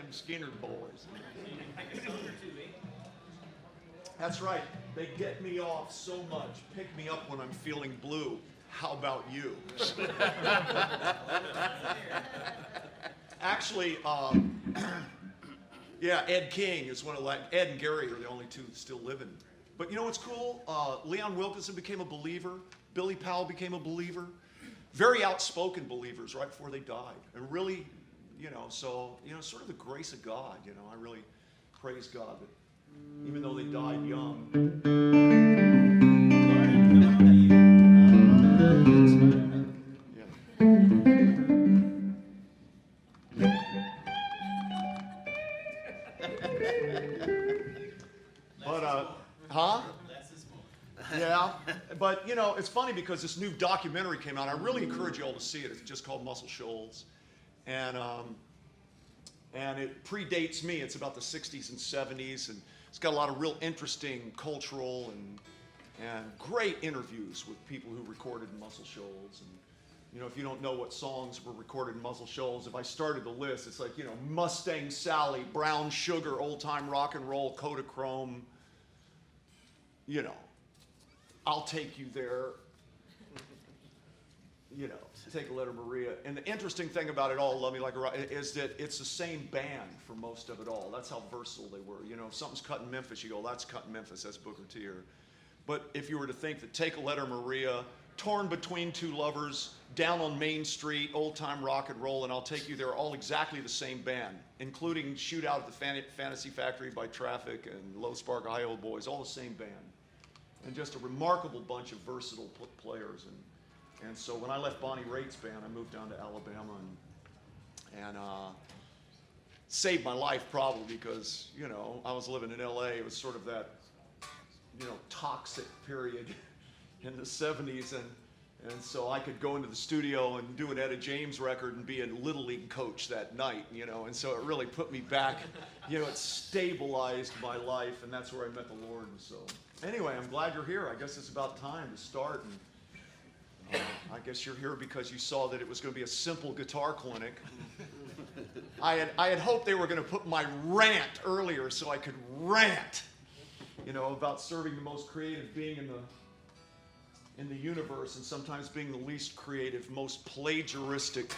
them Skinner boys. That's right. They get me off so much. Pick me up when I'm feeling blue. How about you? Actually, yeah, Ed King is one of Ed and Gary are the only two still living. But you know what's cool? Leon Wilkinson became a believer. Billy Powell became a believer. Very outspoken believers right before they died. And really, so, sort of the grace of God, I really praise God that even though they died young. Yeah, but it's funny because this new documentary came out. I really encourage you all to see it. It's just called Muscle Shoals, and it predates me. It's about the 60s and 70s, and it's got a lot of real interesting cultural and great interviews with people who recorded in Muscle Shoals. And if you don't know what songs were recorded in Muscle Shoals, if I started the list, it's like Mustang Sally, Brown Sugar, Old Time Rock and Roll, Kodachrome. I'll Take You There, Take a Letter, Maria. And the interesting thing about it all, Love Me Like a Rock, is that it's the same band for most of it all. That's how versatile they were. If something's cut in Memphis, you go, that's cut in Memphis, that's Booker T. But if you were to think that Take a Letter, Maria, Torn Between Two Lovers, Down on Main Street, Old Time Rock and Roll, and I'll Take You There are all exactly the same band, including Shootout at the Fantasy Factory by Traffic and Low Spark High Old Boys, all the same band. And just a remarkable bunch of versatile players. And so when I left Bonnie Raitt's band, I moved down to Alabama and saved my life probably because, I was living in LA. It was sort of that, toxic period in the 70s. And so I could go into the studio and do an Etta James record and be a Little League coach that night, and so it really put me back, it stabilized my life, and that's where I met the Lord. And so anyway, I'm glad you're here. I guess it's about time to start. And I guess you're here because you saw that it was going to be a simple guitar clinic. I had hoped they were going to put my rant earlier so I could rant, about serving the most creative being in the universe and sometimes being the least creative, most plagiaristic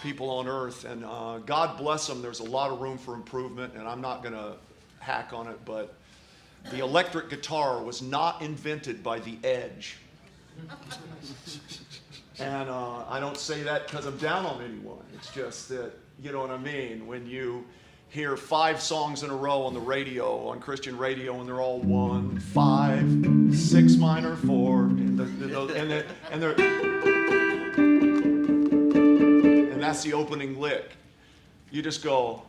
people on earth. And God bless them. There's a lot of room for improvement, and I'm not going to hack on it, but the electric guitar was not invented by the Edge. And I don't say that because I'm down on anyone. It's just that, you know what I mean, when you hear 5 songs in a row on the radio, on Christian radio, and they're all 1, 5, 6 minor 4, and that's the opening lick. You just go,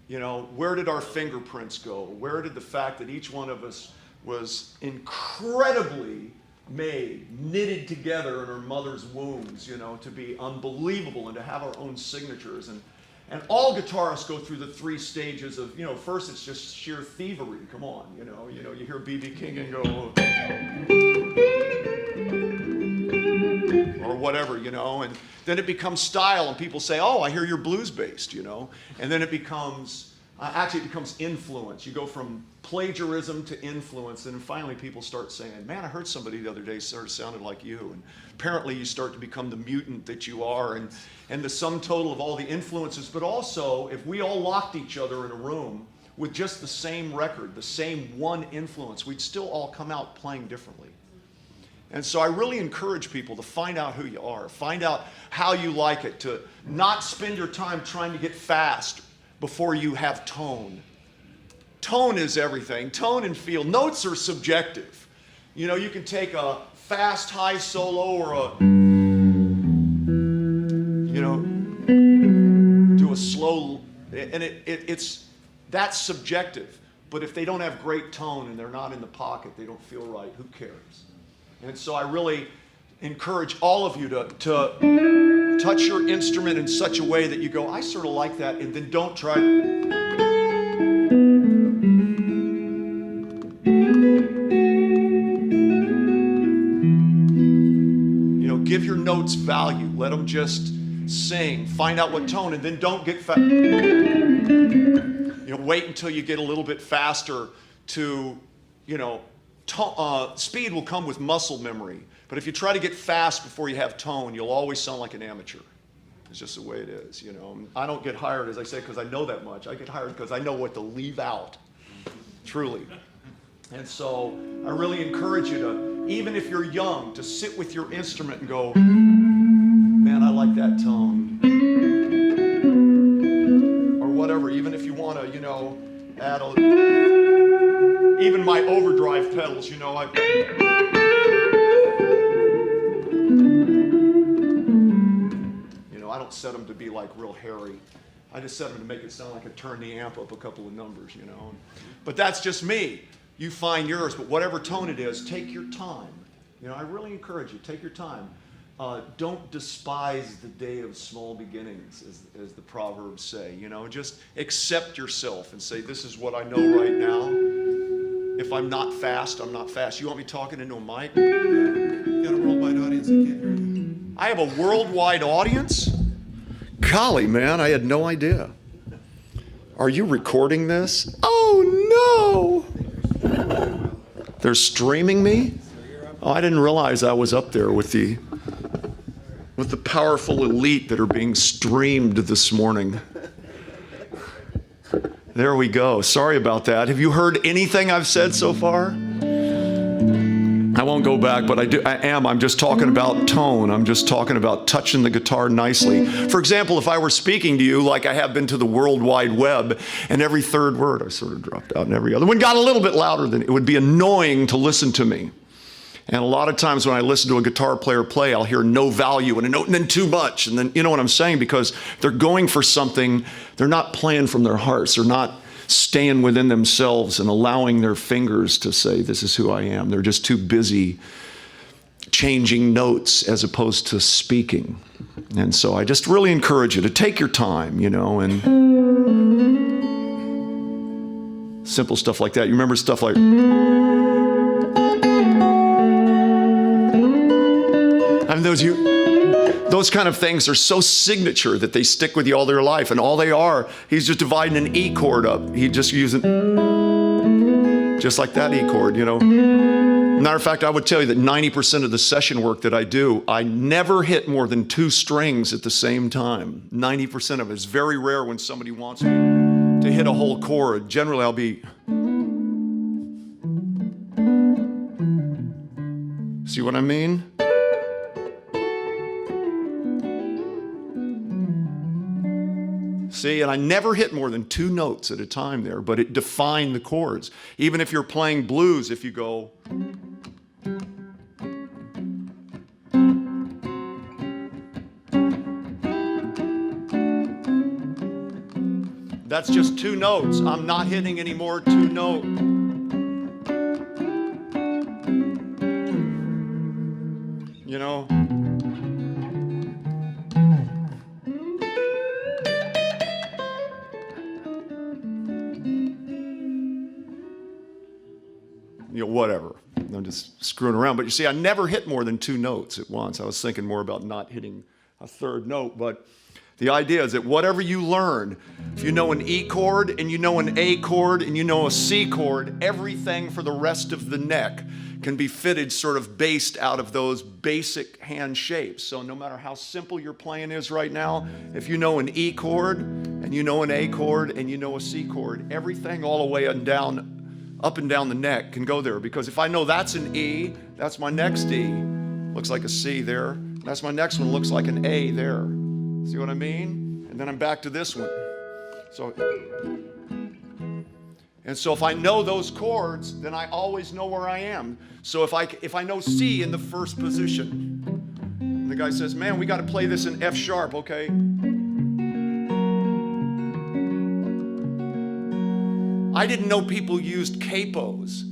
where did our fingerprints go? Where did the fact that each one of us was incredibly made, knitted together in our mother's wombs, to be unbelievable and to have our own signatures. And all guitarists go through the 3 stages of, first it's just sheer thievery. Come on, you hear B.B. King and go, or whatever, and then it becomes style and people say, oh, I hear you're blues based, and then it becomes, actually it becomes influence. You go from plagiarism to influence, and then finally people start saying, man, I heard somebody the other day sort of sounded like you, and apparently you start to become the mutant that you are, and the sum total of all the influences. But also, if we all locked each other in a room with just the same record, the same one influence, we'd still all come out playing differently. And so I really encourage people to find out who you are, find out how you like it, to not spend your time trying to get fast before you have tone. Tone is everything. Tone and feel. Notes are subjective. You can take a fast high solo or do a slow, and that's subjective. But if they don't have great tone and they're not in the pocket, they don't feel right, who cares? And so I really encourage all of you to touch your instrument in such a way that you go, I sort of like that, and then don't try. Give your notes value. Let them just sing. Find out what tone, and then don't get wait until you get a little bit faster to, speed will come with muscle memory. But if you try to get fast before you have tone, you'll always sound like an amateur. It's just the way it is, I don't get hired, as I say, because I know that much. I get hired because I know what to leave out, truly. And so I really encourage you to, even if you're young, to sit with your instrument and go, man, I like that tone. Or whatever, even if you want to, add even my overdrive pedals, I don't set them to be like real hairy. I just set them to make it sound like I turned the amp up a couple of numbers, But that's just me. You find yours, but whatever tone it is, take your time. I really encourage you, take your time. Don't despise the day of small beginnings, as the Proverbs say. Just accept yourself and say, this is what I know right now. If I'm not fast, I'm not fast. You want me talking into a mic? You got a worldwide audience, I can't hear you. I have a worldwide audience? Golly, man, I had no idea. Are you recording this? Oh, no! They're streaming me? Oh, I didn't realize I was up there with the powerful elite that are being streamed this morning. There we go. Sorry about that. Have you heard anything I've said so far? I won't go back, but I'm just talking about tone. I'm just talking about touching the guitar nicely. For example, if I were speaking to you like I have been to the World Wide Web, and every third word I sort of dropped out and every other one got a little bit louder, than it would be annoying to listen to me. And a lot of times when I listen to a guitar player play, I'll hear no value and a note and then too much. And then, you know what I'm saying? Because they're going for something. They're not playing from their hearts. They're not staying within themselves and allowing their fingers to say, this is who I am. They're just too busy changing notes as opposed to speaking. And so I just really encourage you to take your time, and simple stuff like that. You remember stuff like... those kind of things are so signature that they stick with you all their life. And all they are, he's just dividing an E chord up. He just using, just like that E chord, Matter of fact, I would tell you that 90% of the session work that I do, I never hit more than 2 strings at the same time. 90% of it. It's very rare when somebody wants me to hit a whole chord. Generally, I'll be... See what I mean? See, and I never hit more than 2 notes at a time there, but it defined the chords. Even if you're playing blues, if you go... That's just 2 notes. I'm not hitting any more 2 notes. Whatever. I'm just screwing around. But you see, I never hit more than 2 notes at once. I was thinking more about not hitting a 3rd note. But the idea is that whatever you learn, if you know an E chord and you know an A chord and you know a C chord, everything for the rest of the neck can be fitted sort of based out of those basic hand shapes. So no matter how simple your playing is right now, if you know an E chord and you know an A chord and you know a C chord, everything all the way and down, up and down the neck can go there. Because if I know that's an E, that's my next E. Looks like a C there. That's my next one, looks like an A there. See what I mean? And then I'm back to this one. So if I know those chords, then I always know where I am. So if I know C in the first position, and the guy says, man, we got to play this in F sharp, okay? I didn't know people used capos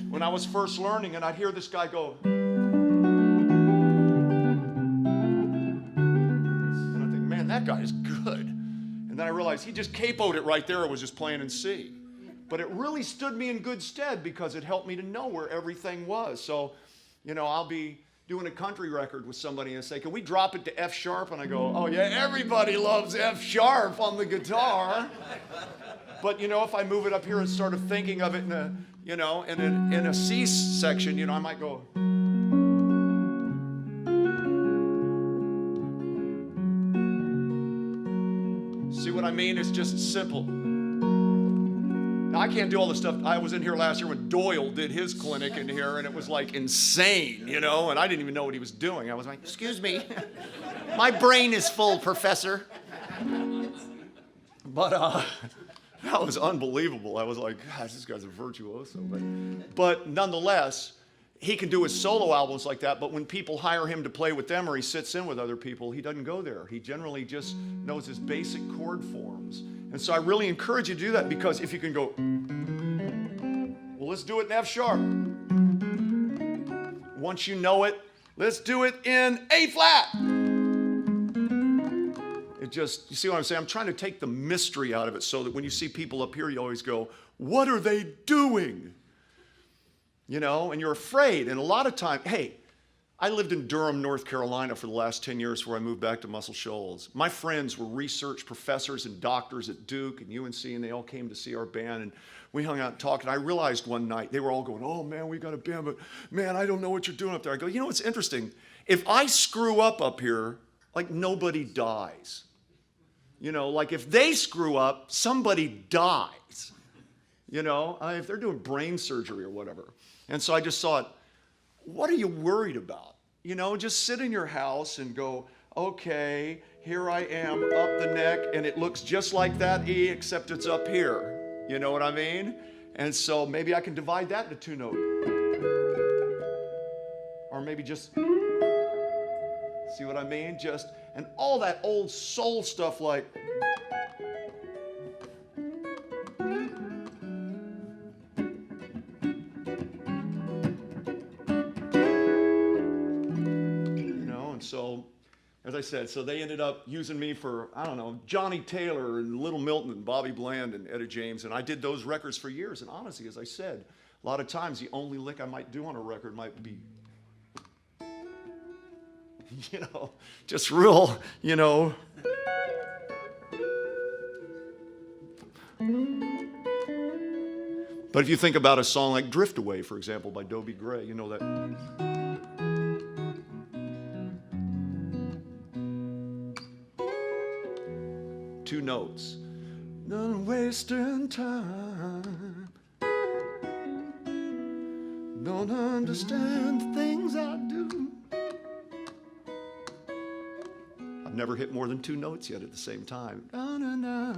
when I was first learning, and I'd hear this guy go, and I think, man, that guy is good. And then I realized he just capoed it right there. It was just playing in C. But it really stood me in good stead because it helped me to know where everything was. So, I'll be doing a country record with somebody and say, can we drop it to F sharp? And I go, oh yeah, everybody loves F sharp on the guitar. But if I move it up here and started thinking of it in a, in a C section, I might go. See what I mean? It's just simple. Now, I can't do all the stuff. I was in here last year when Doyle did his clinic in here, and it was like insane, and I didn't even know what he was doing. I was like, excuse me, my brain is full, professor. But that was unbelievable. I was like, gosh, this guy's a virtuoso. But nonetheless, he can do his solo albums like that, but when people hire him to play with them or he sits in with other people, he doesn't go there. He generally just knows his basic chord forms. And so I really encourage you to do that, because if you can go, well, let's do it in F sharp. Once you know it, let's do it in A flat. You see what I'm saying? I'm trying to take the mystery out of it so that when you see people up here, you always go, what are they doing? And you're afraid. And a lot of time, hey, I lived in Durham, North Carolina for the last 10 years before I moved back to Muscle Shoals. My friends were research professors and doctors at Duke and UNC, and they all came to see our band, and we hung out and talked. And I realized one night, they were all going, oh, man, we got a band, but, man, I don't know what you're doing up there. I go, it's interesting. If I screw up here, like, nobody dies. Like, if they screw up, somebody dies. If they're doing brain surgery or whatever. And so I just thought, what are you worried about? Just sit in your house and go, okay, here I am up the neck, and it looks just like that E, except it's up here. You know what I mean? And so maybe I can divide that into 2 notes. Or maybe just, see what I mean? And all that old soul stuff like, so, as I said, so they ended up using me for, I don't know, Johnny Taylor and Little Milton and Bobby Bland and Etta James, and I did those records for years. And honestly, as I said, a lot of times the only lick I might do on a record might be, just real, But if you think about a song like Drift Away, for example, by Dobie Gray, that. 2 notes. Not wasting time. Don't understand the things I do. I've never hit more than 2 notes yet at the same time. Na, na, na.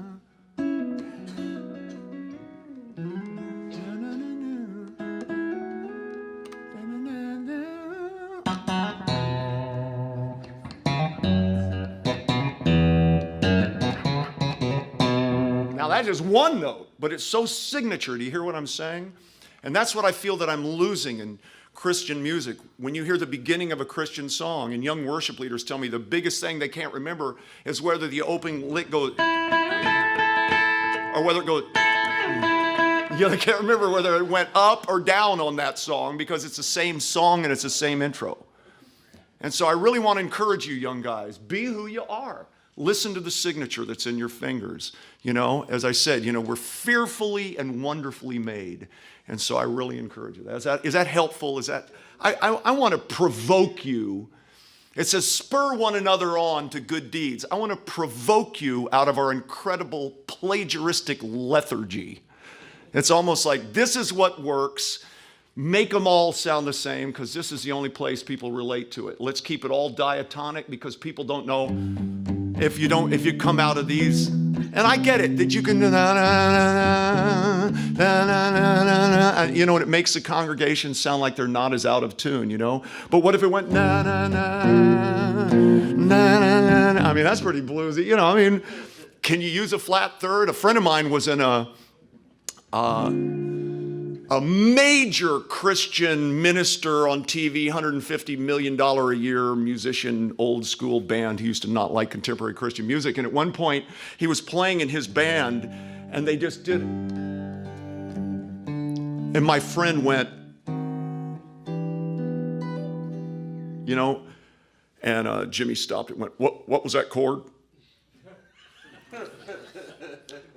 That is 1 note, but it's so signature. Do you hear what I'm saying? And that's what I feel that I'm losing in Christian music. When you hear the beginning of a Christian song, and young worship leaders tell me the biggest thing they can't remember is whether the opening lick goes, or whether it goes, they can't remember whether it went up or down on that song, because it's the same song and it's the same intro. And so I really want to encourage you, young guys, be who you are. Listen to the signature that's in your fingers. As I said, we're fearfully and wonderfully made. And so I really encourage you. Is that helpful? I want to provoke you. It says, spur one another on to good deeds. I want to provoke you out of our incredible plagiaristic lethargy. It's almost like, this is what works. Make them all sound the same, because this is the only place people relate to it. Let's keep it all diatonic, because people don't know if you come out of these. And I get it, that you can, and it makes the congregation sound like they're not as out of tune, But what if it went na na na na na na? I mean, that's pretty bluesy, Can you use a flat third? A friend of mine was in a major Christian minister on TV, $150 million a year musician, old school band. He used to not like contemporary Christian music. And at one point, he was playing in his band, and they just did it. And my friend went, and Jimmy stopped and went, what was that chord?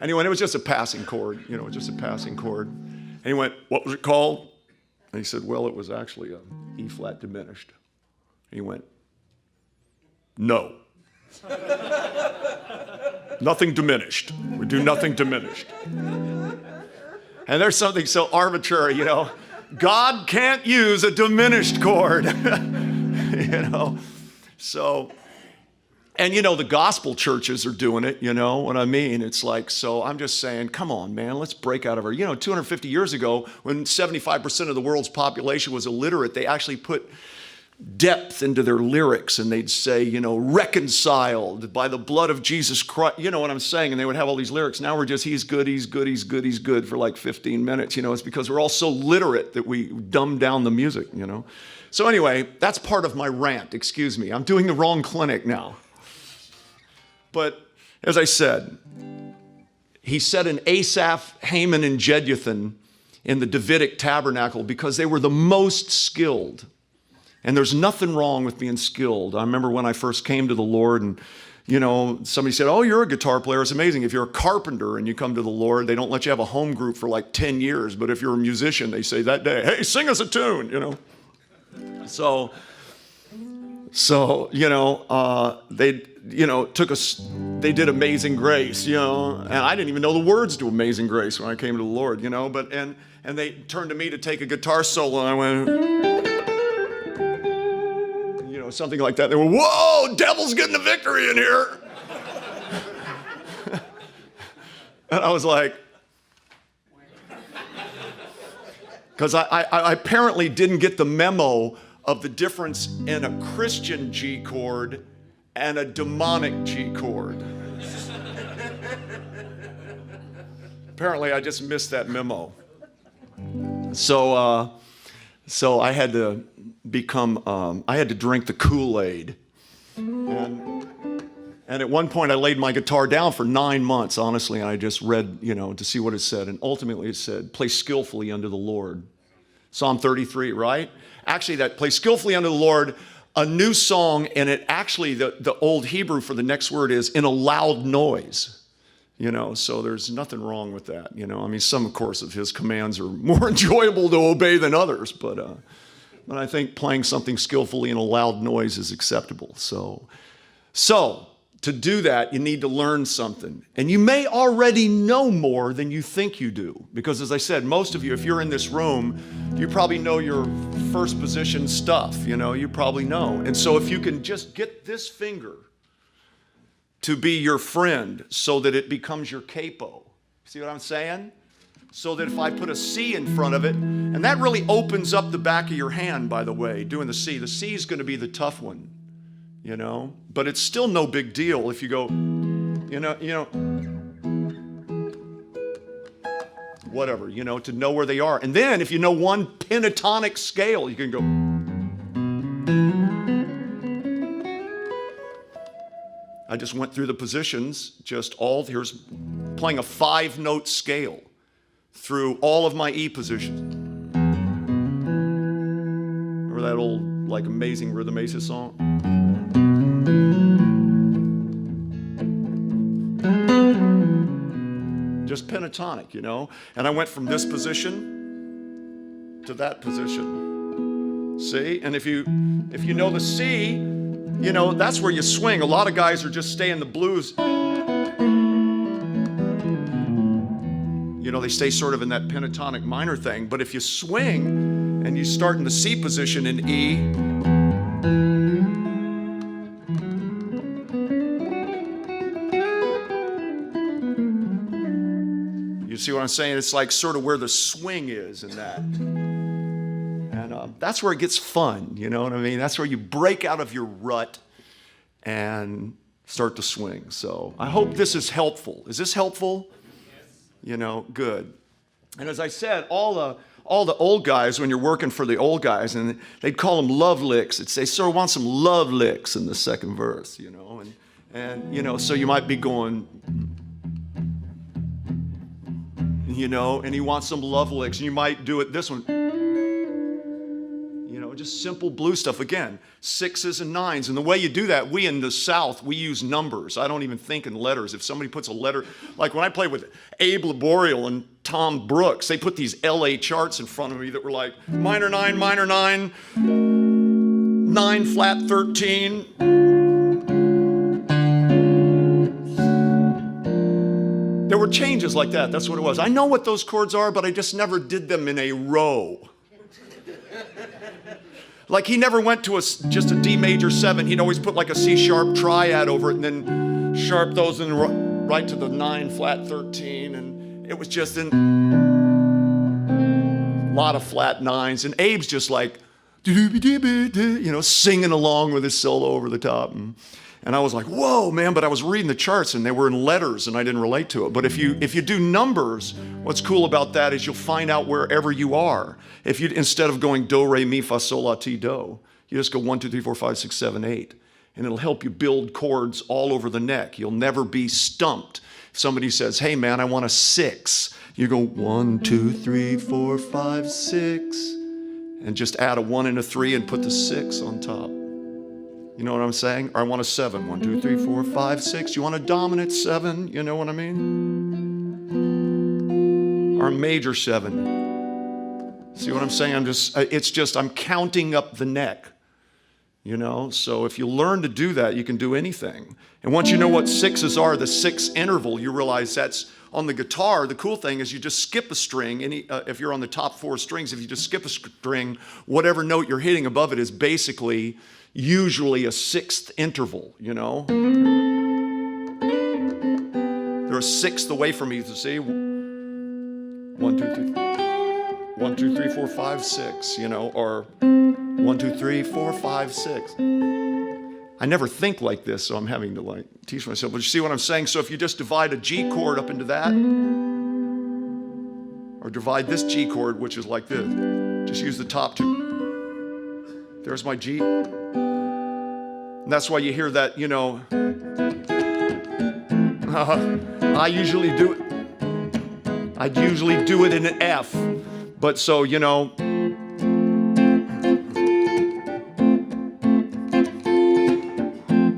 And he went, it was just a passing chord, just a passing chord. And he went, what was it called? And he said, well, it was actually a E flat diminished. And he went, no. Nothing diminished. We do nothing diminished. And there's something so arbitrary, God can't use a diminished chord, So, and the gospel churches are doing it, you know what I mean? It's like, so I'm just saying, come on, man, let's break out of our, 250 years ago, when 75% of the world's population was illiterate, they actually put depth into their lyrics, and they'd say, reconciled by the blood of Jesus Christ, you know what I'm saying? And they would have all these lyrics. Now we're just, he's good, he's good, he's good, he's good for like 15 minutes, it's because we're all so literate that we dumb down the music, So anyway, that's part of my rant, excuse me. I'm doing the wrong clinic now. But as I said, he said in Asaph, Haman, and Jeduthun in the Davidic tabernacle because they were the most skilled. And there's nothing wrong with being skilled. I remember when I first came to the Lord and, somebody said, oh, you're a guitar player. It's amazing. If you're a carpenter and you come to the Lord, they don't let you have a home group for like 10 years. But if you're a musician, they say that day, hey, sing us a tune, So, they, took us, they did Amazing Grace, and I didn't even know the words to Amazing Grace when I came to the Lord, but, and they turned to me to take a guitar solo, and I went, something like that. They went, whoa, devil's getting the victory in here. And I was like, because I apparently didn't get the memo of the difference in a Christian G chord and a demonic G chord. Apparently, I just missed that memo. So I had to I had to drink the Kool-Aid. And at one point, I laid my guitar down for 9 months, honestly, and I just read, to see what it said. And ultimately, it said, play skillfully unto the Lord. Psalm 33, right? Actually, that play skillfully unto the Lord, a new song, and it actually, the old Hebrew for the next word is in a loud noise. So there's nothing wrong with that. Some, of course, of his commands are more enjoyable to obey than others, but I think playing something skillfully in a loud noise is acceptable. So to do that, you need to learn something. And you may already know more than you think you do. Because as I said, most of you, if you're in this room, you probably know your first position stuff, you probably know. And so if you can just get this finger to be your friend so that it becomes your capo. See what I'm saying? So that if I put a C in front of it, and that really opens up the back of your hand, by the way, doing the C. The C is going to be the tough one, but it's still no big deal if you go, whatever, to know where they are. And then if you know one pentatonic scale, you can go. I just went through the positions, here's playing a 5-note scale through all of my E positions. Remember that old, Amazing Rhythm Aces song? Just pentatonic, And I went from this position to that position. See? And if you know the C, that's where you swing. A lot of guys are just staying the blues. They stay sort of in that pentatonic minor thing. But if you swing and you start in the C position in E, you see what I'm saying? It's like sort of where the swing is in that. And that's where it gets fun, you know what I mean? That's where you break out of your rut and start to swing. So I hope this is helpful. Is this helpful? Good. And as I said, all the old guys, when you're working for the old guys, and they'd call them love licks. They'd say, sir, I want some love licks in the second verse, and so you might be going, and you want some love licks, and you might do it this one. Just simple blues stuff. Again, 6s and 9s. And the way you do that, we in the South, we use numbers. I don't even think in letters. If somebody puts a letter, like when I played with Abe Laboriel and Tom Brooks, they put these LA charts in front of me that were like minor 9, 9 flat 13. There were changes like that. That's what it was. I know what those chords are, but I just never did them in a row. Like he never went to just a D major 7. He'd always put like a C sharp triad over it and then sharp those and right to the 9 flat 13. And it was just a lot of flat 9s. And Abe's just like, singing along with his solo over the top. And I was like, whoa, man, but I was reading the charts and they were in letters and I didn't relate to it. But if you do numbers, what's cool about that is you'll find out wherever you are. If you, instead of going do, re, mi, fa, sol, la, ti, do, you just go 1, 2, 3, 4, 5, 6, 7, 8. And it'll help you build chords all over the neck. You'll never be stumped. If somebody says, hey man, I want a 6, you go 1, 2, 3, 4, 5, 6, and just add a 1 and a 3 and put the 6 on top. You know what I'm saying? Or I want a 7. 1, 2, 3, 4, 5, 6. You want a dominant 7? You know what I mean? Or a major 7. See what I'm saying? I'm counting up the neck. You know? So if you learn to do that, you can do anything. And once you know what 6s are, the 6 interval, you realize that's on the guitar. The cool thing is you just skip a string. If you're on the top 4 strings, if you just skip a string, whatever note you're hitting above it is basically usually a 6th interval, you know? They're a 6th away from you, see? 1, 2, 3. 1, 2, 3, 4, 5, 6, you know, or 1, 2, 3, 4, 5, 6. I never think like this, so I'm having to like teach myself. But you see what I'm saying? So if you just divide a G chord up into that, or divide this G chord, which is like this, just use the top 2. There's my G. And that's why you hear that, you know, I'd usually do it in an F. But so, you know,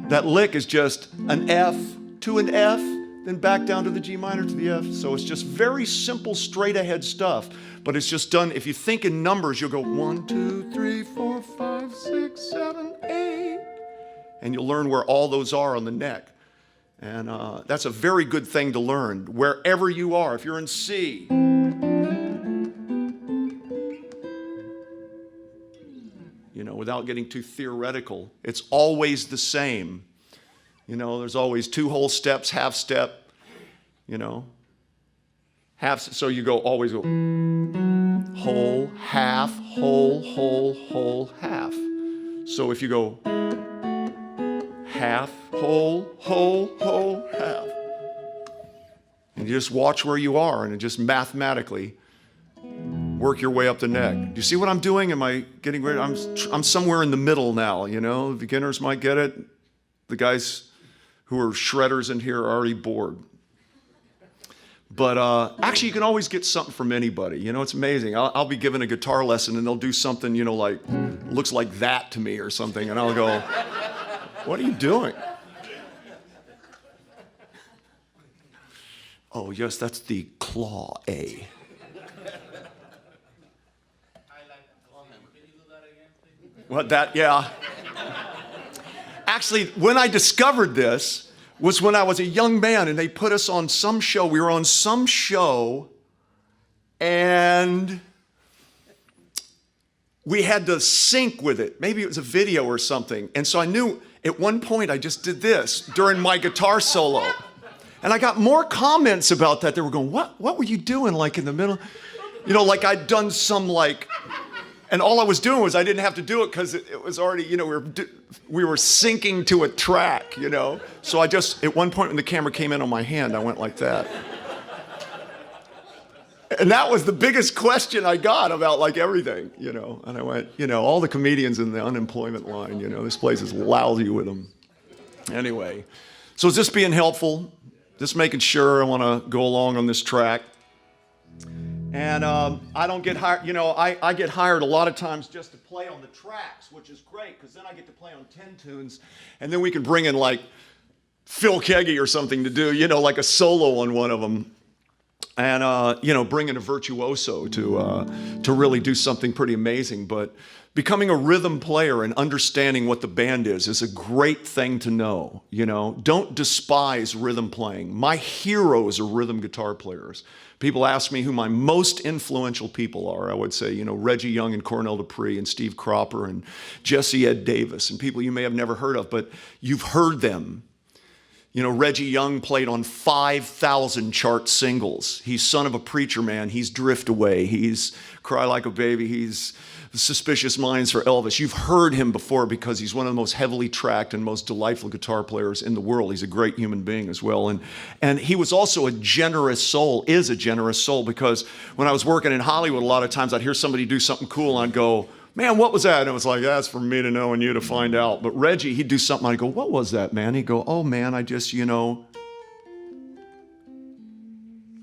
that lick is just an F to an F, then back down to the G minor to the F. So it's just very simple, straight ahead stuff. But it's just done, if you think in numbers, you'll go 1, 2, 3, 4, 5, 6, 7, 8. And you'll learn where all those are on the neck. And that's a very good thing to learn. Wherever you are, if you're in C, you know, without getting too theoretical, it's always the same. You know, there's always 2 whole steps, half step, you know. So you always go whole, half, whole, half. So if you go half, whole, half, and you just watch where you are and just mathematically work your way up the neck. Do you see what I'm doing? Am I getting ready? I'm somewhere in the middle now, you know. Beginners might get it. The guys who are shredders in here are already bored. But actually, you can always get something from anybody. You know, it's amazing. I'll be given a guitar lesson, and they'll do something, you know, like, looks like that to me or something. And I'll go, what are you doing? Oh, yes, that's the claw A. What, that, yeah. Actually, when I discovered this was when I was a young man and they put us on some show. We were on some show and we had to sync with it. Maybe it was a video or something. And so I knew at one point I just did this during my guitar solo. And I got more comments about that. They were going, what were you doing like in the middle? You know, like I'd done some like, and all I was doing was I didn't have to do it because it was already, you know, we were syncing to a track, you know. So I just, at one point when the camera came in on my hand, I went like that. And that was the biggest question I got about like everything, you know. And I went, you know, all the comedians in the unemployment line, you know, this place is lousy with them. Anyway, so is this being helpful? Just making sure I want to go along on this track. And I don't get hired, you know, I get hired a lot of times just to play on the tracks, which is great, because then I get to play on 10 tunes, and then we can bring in like Phil Keggy or something to do, you know, like a solo on one of them. And, you know, bring in a virtuoso to really do something pretty amazing. But becoming a rhythm player and understanding what the band is a great thing to know, you know. Don't despise rhythm playing. My heroes are rhythm guitar players. People ask me who my most influential people are. I would say, you know, Reggie Young and Cornell Dupree and Steve Cropper and Jesse Ed Davis and people you may have never heard of, but you've heard them. You know, Reggie Young played on 5,000 chart singles. He's Son of a Preacher Man. He's Drift Away. He's Cry Like a Baby. He's Suspicious Minds for Elvis. You've heard him before because he's one of the most heavily tracked and most delightful guitar players in the world. He's a great human being as well. And he was also a generous soul, is a generous soul, because when I was working in Hollywood, a lot of times I'd hear somebody do something cool and I'd go, man, what was that? And it was like, that's for me to know and you to find out. But Reggie, he'd do something. I'd go, what was that, man? He'd go, oh, man, I just, you know,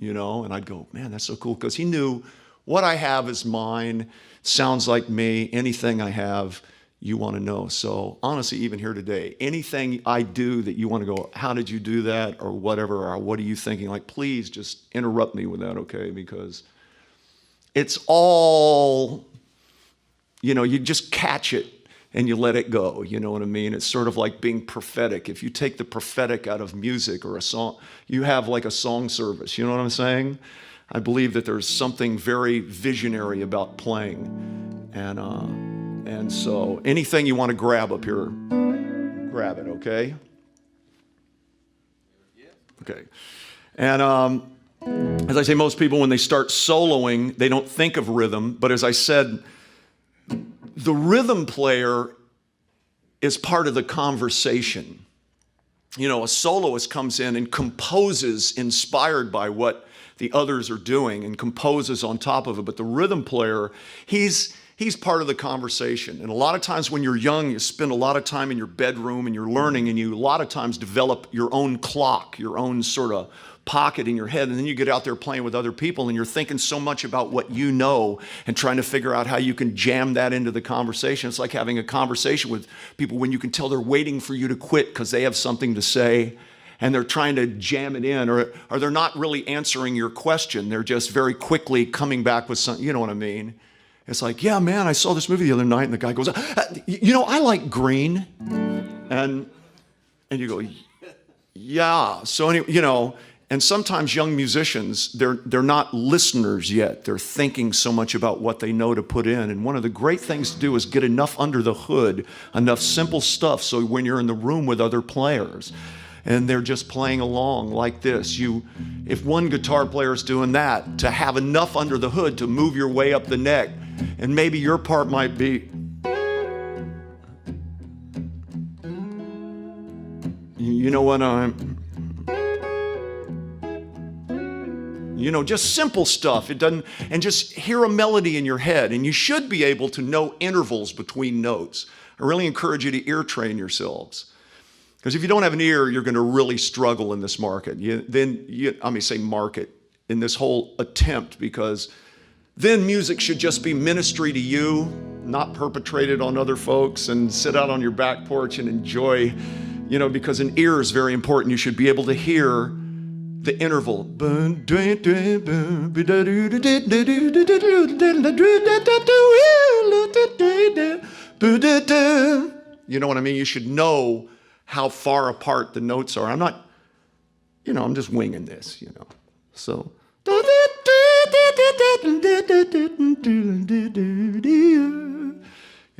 and I'd go, man, that's so cool. Because he knew what I have is mine, sounds like me, anything I have, you want to know. So honestly, even here today, anything I do that you want to go, how did you do that? Or whatever, or what are you thinking? Like, please just interrupt me with that, okay? Because it's all... You know, you just catch it and you let it go, you know what I mean? It's sort of like being prophetic. If you take the prophetic out of music or a song, you have like a song service, you know what I'm saying? I believe that there's something very visionary about playing. And so anything you want to grab up here, grab it, okay? Okay. And as I say, most people, when they start soloing, they don't think of rhythm, but as I said, the rhythm player is part of the conversation. You know, a soloist comes in and composes inspired by what the others are doing and composes on top of it. But the rhythm player, he's part of the conversation. And a lot of times when you're young, you spend a lot of time in your bedroom and you're learning, and you a lot of times develop your own clock, your own sort of pocket in your head, and then you get out there playing with other people and you're thinking so much about what you know and trying to figure out how you can jam that into the conversation. It's like having a conversation with people when you can tell they're waiting for you to quit because they have something to say and they're trying to jam it in, or they're not really answering your question. They're just very quickly coming back with something, you know what I mean? It's like, yeah, man, I saw this movie the other night, and the guy goes, you know, I like green. And you go, yeah. So, anyway, you know, and sometimes young musicians, they're not listeners yet. They're thinking so much about what they know to put in. And one of the great things to do is get enough under the hood, enough simple stuff, so when you're in the room with other players and they're just playing along like this, if one guitar player is doing that, to have enough under the hood to move your way up the neck, and maybe your part might be, you know what you know, just simple stuff. It doesn't, and just hear a melody in your head, and you should be able to know intervals between notes. I really encourage you to ear train yourselves. Because if you don't have an ear, you're going to really struggle in this market. Market, in this whole attempt, because then music should just be ministry to you, not perpetrated on other folks, and sit out on your back porch and enjoy, you know, because an ear is very important. You should be able to hear the interval. You know what I mean? You should know how far apart the notes are. I'm not, you know, I'm just winging this, you know. So. You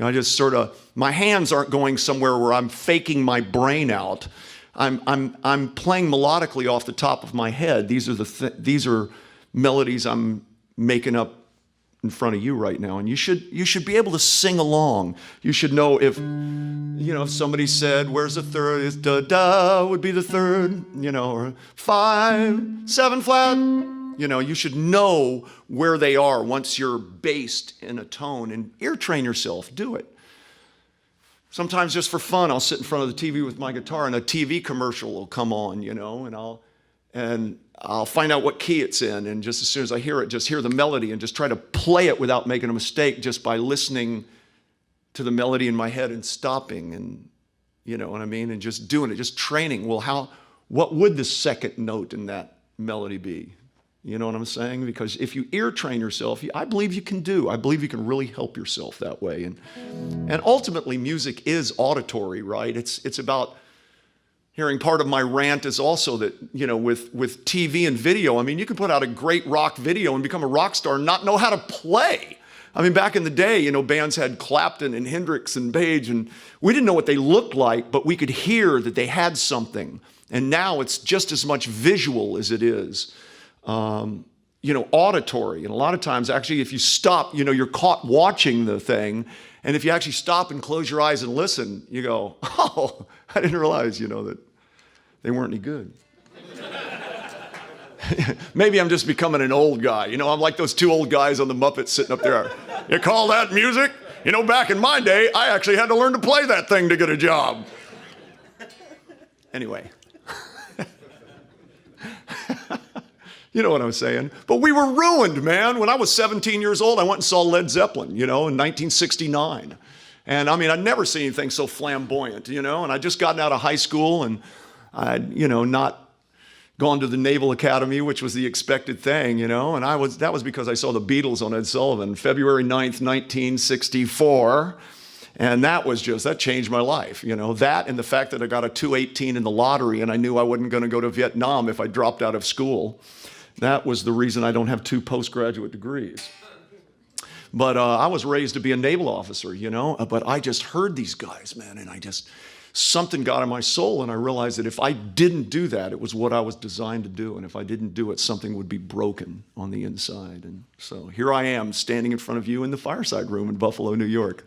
know, I just sort of, my hands aren't going somewhere where I'm faking my brain out. I'm playing melodically off the top of my head. These are melodies I'm making up in front of you right now, and you should be able to sing along. You should know if somebody said, "Where's the third?" It's da da would be the third, you know, or 5, 7 flat. You know, you should know where they are once you're based in a tone, and ear train yourself. Do it. Sometimes just for fun, I'll sit in front of the TV with my guitar and a TV commercial will come on, you know, and I'll and I'll find out what key it's in, and just as soon as I hear it, just hear the melody and just try to play it without making a mistake, just by listening to the melody in my head and stopping, and you know what I mean, and just doing it, just training. Well, what would the second note in that melody be? You know what I'm saying? Because if you ear train yourself, I believe you can really help yourself that way. And ultimately, music is auditory, right? It's about hearing. Part of my rant is also that, you know, with TV and video, I mean, you can put out a great rock video and become a rock star and not know how to play. I mean, back in the day, you know, bands had Clapton and Hendrix and Page, and we didn't know what they looked like, but we could hear that they had something. And now it's just as much visual as it is, you know, auditory. And a lot of times, actually, if you stop, you know, you're caught watching the thing. And if you actually stop and close your eyes and listen, you go, oh, I didn't realize, you know, that they weren't any good. Maybe I'm just becoming an old guy. You know, I'm like those two old guys on the Muppets sitting up there. You call that music? You know, back in my day, I actually had to learn to play that thing to get a job. Anyway. You know what I'm saying? But we were ruined, man. When I was 17 years old, I went and saw Led Zeppelin, you know, in 1969. And I mean, I'd never seen anything so flamboyant, you know, and I'd just gotten out of high school, and I'd, you know, not gone to the Naval Academy, which was the expected thing, you know, and that was because I saw the Beatles on Ed Sullivan, February 9th, 1964. And that changed my life, you know, that and the fact that I got a 218 in the lottery and I knew I wasn't going to go to Vietnam if I dropped out of school. That was the reason I don't have 2 postgraduate degrees. But I was raised to be a naval officer, you know, but I just heard these guys, man, and something got in my soul, and I realized that if I didn't do that, it was what I was designed to do, and if I didn't do it, something would be broken on the inside. And so here I am, standing in front of you in the fireside room in Buffalo, New York.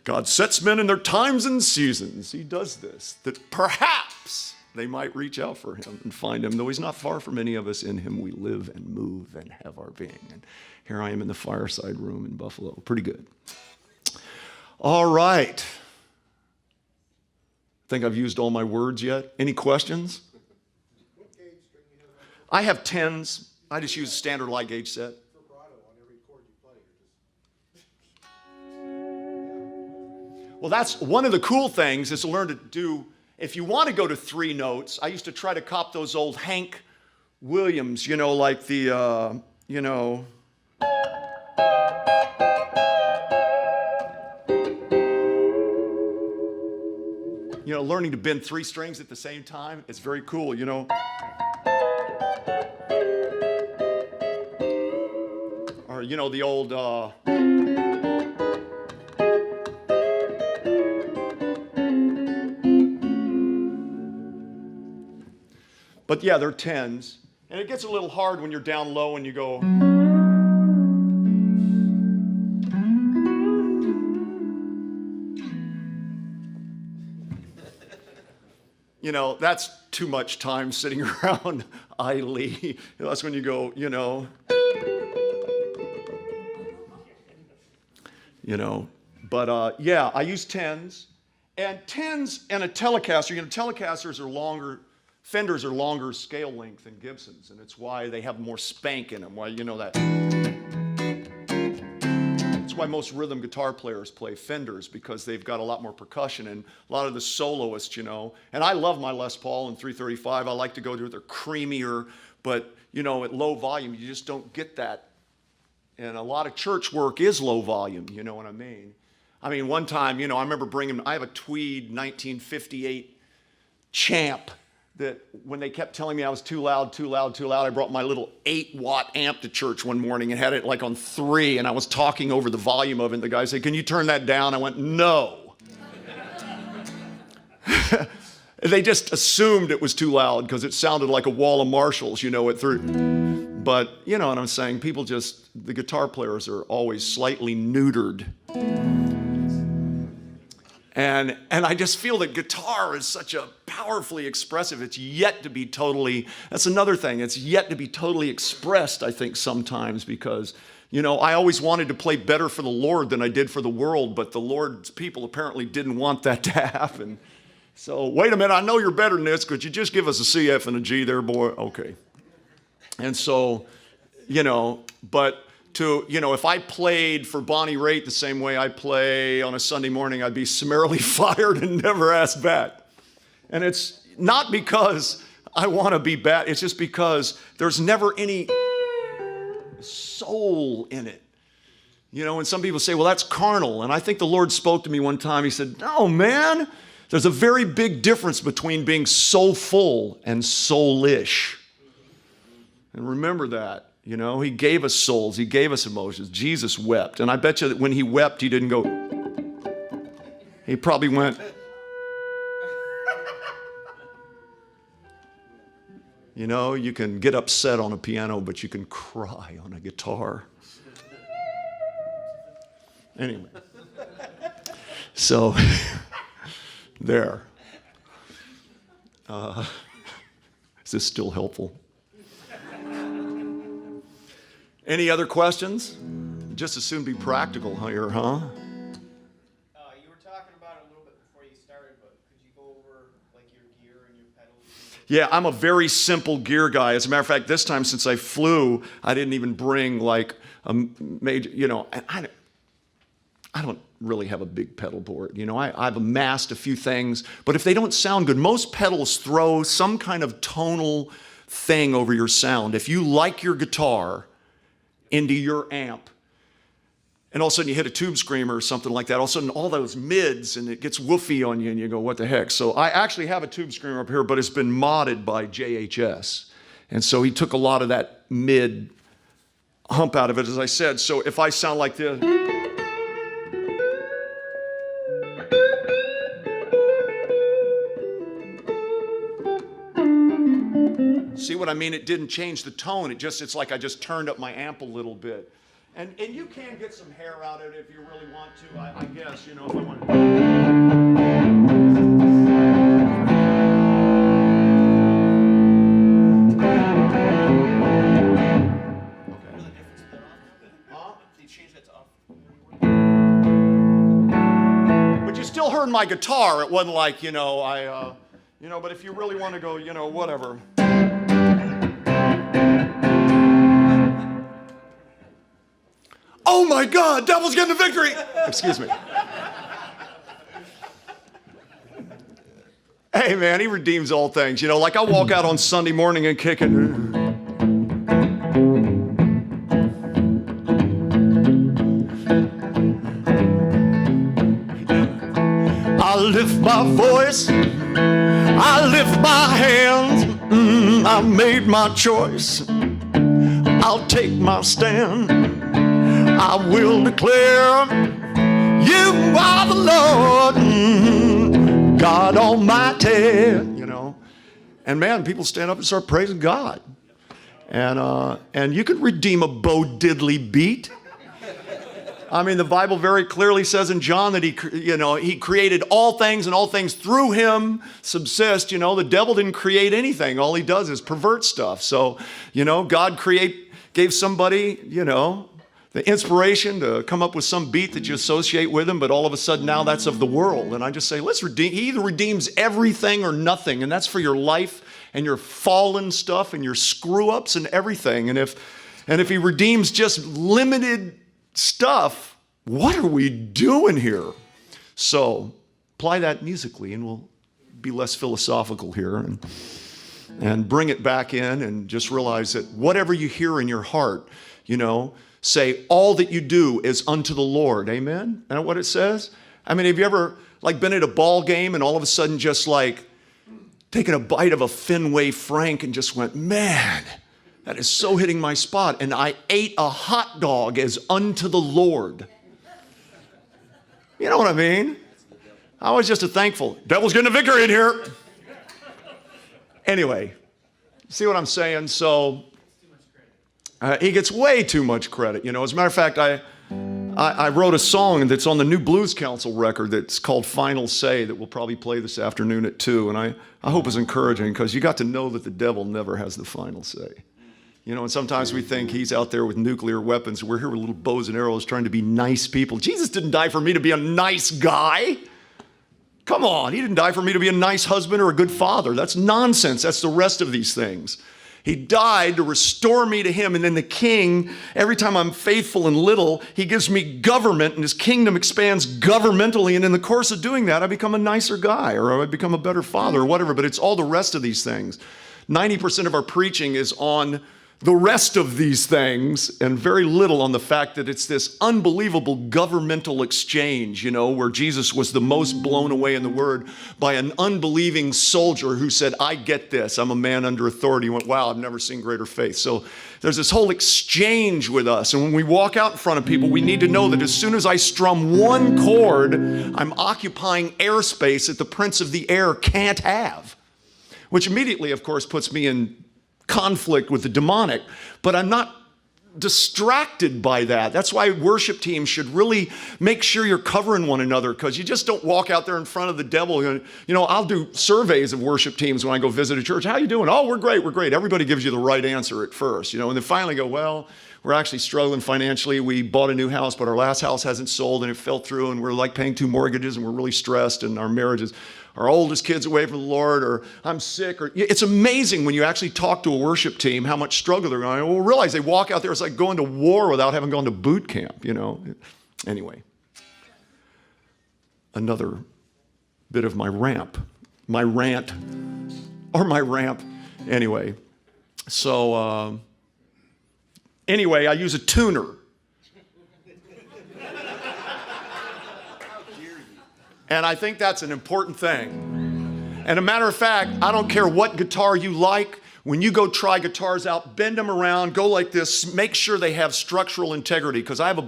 God sets men in their times and seasons. He does this, that perhaps they might reach out for him and find him. Though he's not far from any of us, in him we live and move and have our being. And here I am in the fireside room in Buffalo. Pretty good. All right. Think I've used all my words yet? Any questions? What gauge string you have? I have 10s. I just use a standard light gauge set. Vibrato on every chord you play. Well, that's one of the cool things, is to learn to do, if you want to go to 3 notes, I used to try to cop those old Hank Williams, you know, like the, you know. You know, learning to bend 3 strings at the same time, it's very cool, you know. Or, you know, the old, but yeah, they're 10s. And it gets a little hard when you're down low and you go. You know, that's too much time sitting around idly. That's when you go, you know. You know, but yeah, I use 10s. And 10s and a Telecaster, you know, Telecasters are longer, Fenders are longer scale length than Gibsons, and it's why they have more spank in them, why, you know, that. That's why most rhythm guitar players play Fenders, because they've got a lot more percussion, and a lot of the soloists, you know. And I love my Les Paul and 335. I like to go to it. They're creamier, but, you know, at low volume, you just don't get that. And a lot of church work is low volume, you know what I mean? I mean, one time, you know, I remember I have a Tweed 1958 Champ that when they kept telling me I was too loud, I brought my little 8-watt amp to church one morning and had it like on 3, and I was talking over the volume of it, and the guy said, "Can you turn that down?" I went, "No." They just assumed it was too loud because it sounded like a wall of Marshalls, you know, it through. But, you know what I'm saying, the guitar players are always slightly neutered. And I just feel that guitar is such a powerfully expressive, it's yet to be totally, that's another thing, it's yet to be totally expressed, I think, sometimes, because, you know, I always wanted to play better for the Lord than I did for the world, but the Lord's people apparently didn't want that to happen. So wait a minute, I know you're better than this. Could you just give us a C, F, and a G there, boy? Okay. And so, but if I played for Bonnie Raitt the same way I play on a Sunday morning, I'd be summarily fired and never asked back. And it's not because I want to be bad. It's just because there's never any soul in it. And some people say, well, that's carnal. And I think the Lord spoke to me one time. He said, no, man, there's a very big difference between being soulful and soulish. And remember that. He gave us souls. He gave us emotions. Jesus wept. And I bet you that when he wept, he didn't go. He probably went. You can get upset on a piano, but you can cry on a guitar. Anyway. So, there. Is this still helpful? Any other questions? Just as soon be practical here, huh? You were talking about it a little bit before you started, but could you go over like your gear and your pedals? Yeah, I'm a very simple gear guy. As a matter of fact, this time since I flew, I didn't even bring like a major, I don't really have a big pedal board. I've amassed a few things, but if they don't sound good, most pedals throw some kind of tonal thing over your sound. If you like your guitar into your amp, and all of a sudden you hit a tube screamer or something like that, all of a sudden all those mids, and it gets woofy on you, and you go, what the heck? So I actually have a tube screamer up here, but it's been modded by JHS. And so he took a lot of that mid hump out of it, as I said. So if I sound like this, see what I mean? It didn't change the tone. It's like I just turned up my amp a little bit. And you can get some hair out of it if you really want to, I guess, if I want to. But you still heard my guitar. It wasn't like, but if you really want to go, whatever. Oh my God, devil's getting the victory. Excuse me. Hey man, he redeems all things. Like I walk out on Sunday morning and kicking. I lift my voice, I lift my hands, I made my choice, I'll take my stand, I will declare, you are the Lord, God Almighty, And man, people stand up and start praising God. And you could redeem a Bo Diddley beat. I mean, the Bible very clearly says in John that he created all things and all things through him subsist. The devil didn't create anything. All he does is pervert stuff. So, God gave somebody, the inspiration to come up with some beat that you associate with him, but all of a sudden now that's of the world. And I just say, let's redeem. He either redeems everything or nothing. And that's for your life and your fallen stuff and your screw ups and everything. And if he redeems just limited stuff, what are we doing here? So apply that musically and we'll be less philosophical here and bring it back in and just realize that whatever you hear in your heart, say all that you do is unto the Lord. Amen? Isn't that what it says? I mean, have you ever been at a ball game and all of a sudden just taken a bite of a Fenway Frank and just went, man, that is so hitting my spot. And I ate a hot dog as unto the Lord. You know what I mean? I was just thankful. Devil's getting a victory in here. Anyway, see what I'm saying? So he gets way too much credit. As a matter of fact, I wrote a song that's on the new Blues Council record that's called Final Say that we'll probably play this afternoon at 2. And I hope it's encouraging because you got to know that the devil never has the final say. And sometimes we think he's out there with nuclear weapons. We're here with little bows and arrows trying to be nice people. Jesus didn't die for me to be a nice guy. Come on, he didn't die for me to be a nice husband or a good father. That's nonsense. That's the rest of these things. He died to restore me to him. And then the king, every time I'm faithful and little, he gives me government and his kingdom expands governmentally. And in the course of doing that, I become a nicer guy or I become a better father or whatever. But it's all the rest of these things. 90% of our preaching is on the rest of these things and very little on the fact that it's this unbelievable governmental exchange, you know, where Jesus was the most blown away in the word by an unbelieving soldier who said, I get this. I'm a man under authority. He went, wow, I've never seen greater faith. So there's this whole exchange with us. And when we walk out in front of people, we need to know that as soon as I strum one chord, I'm occupying airspace that the prince of the air can't have, which immediately, of course, puts me in conflict with the demonic, but I'm not distracted by that. That's why worship teams should really make sure you're covering one another, because you just don't walk out there in front of the devil. You know, I'll do surveys of worship teams when I go visit a church. How you doing? Oh, we're great, we're great. Everybody gives you the right answer at first, you know, and then finally go, well, we're actually struggling financially. We bought a new house, but our last house hasn't sold and it fell through and we're like paying 2 mortgages and we're really stressed and our marriage is, our oldest kid's away from the Lord, or I'm sick, or it's amazing when you actually talk to a worship team how much struggle they're going. We'll realize they walk out there, it's like going to war without having gone to boot camp, you know. Anyway, another bit of my rant. Anyway, so anyway, I use a tuner. And I think that's an important thing. And a matter of fact, I don't care what guitar you like. When you go try guitars out, bend them around, go like this, make sure they have structural integrity, because I have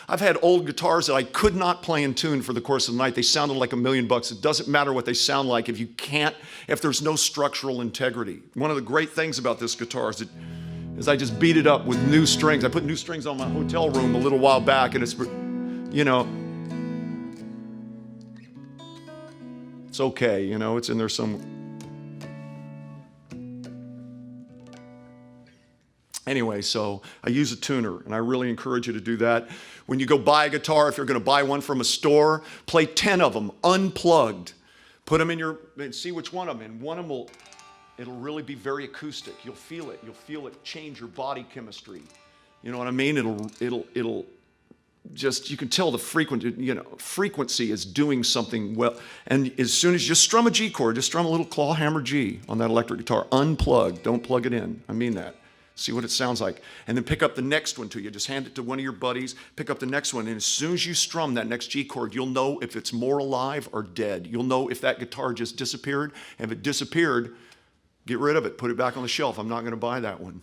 I've had old guitars that I could not play in tune for the course of the night. They sounded like $1 million. It doesn't matter what they sound like if there's no structural integrity. One of the great things about this guitar is I just beat it up with new strings. I put new strings on my hotel room a little while back, and it's, you know, it's okay, you know, it's in there some. Anyway, so I use a tuner, and I really encourage you to do that. When you go buy a guitar, if you're going to buy one from a store, play 10 of them unplugged. Put them in and see which one of them. And one of them it'll really be very acoustic. You'll feel it. You'll feel it change your body chemistry. You know what I mean? It'll just, you can tell the frequency is doing something well. And as soon as you just strum a G chord, just strum a little claw hammer G on that electric guitar, unplugged, don't plug it in. I mean that. See what it sounds like. And then pick up the next one to you. Just hand it to one of your buddies, pick up the next one. And as soon as you strum that next G chord, you'll know if it's more alive or dead. You'll know if that guitar just disappeared. And if it disappeared, get rid of it, put it back on the shelf. I'm not going to buy that one.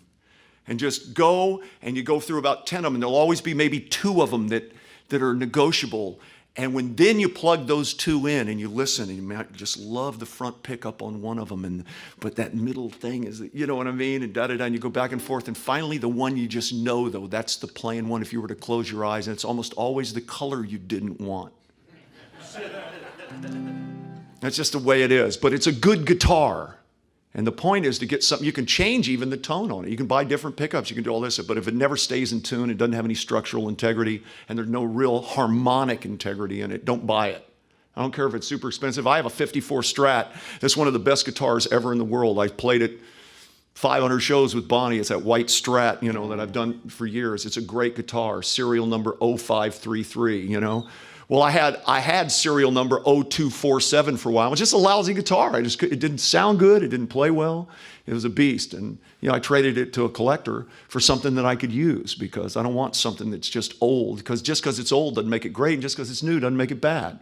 And just go, and you go through about 10 of them, and there'll always be maybe 2 of them that are negotiable. And then you plug those 2 in and you listen, and you might just love the front pickup on one of them, but that middle thing is, you know what I mean, and da-da-da, and you go back and forth, and finally the one you just know, though, that's the playing one if you were to close your eyes, and it's almost always the color you didn't want. That's just the way it is, but it's a good guitar. And the point is to get something, you can change even the tone on it. You can buy different pickups, you can do all this, but if it never stays in tune, it doesn't have any structural integrity, and there's no real harmonic integrity in it, don't buy it. I don't care if it's super expensive. I have a 54 Strat. That's one of the best guitars ever in the world. I've played it 500 shows with Bonnie. It's that white Strat, you know, that I've done for years. It's a great guitar, serial number 0533, you know. Well, I had serial number 0247 for a while. It was just a lousy guitar. It didn't sound good. It didn't play well. It was a beast. And you know, I traded it to a collector for something that I could use, because I don't want something that's just old. Because just because it's old doesn't make it great, and just because it's new doesn't make it bad.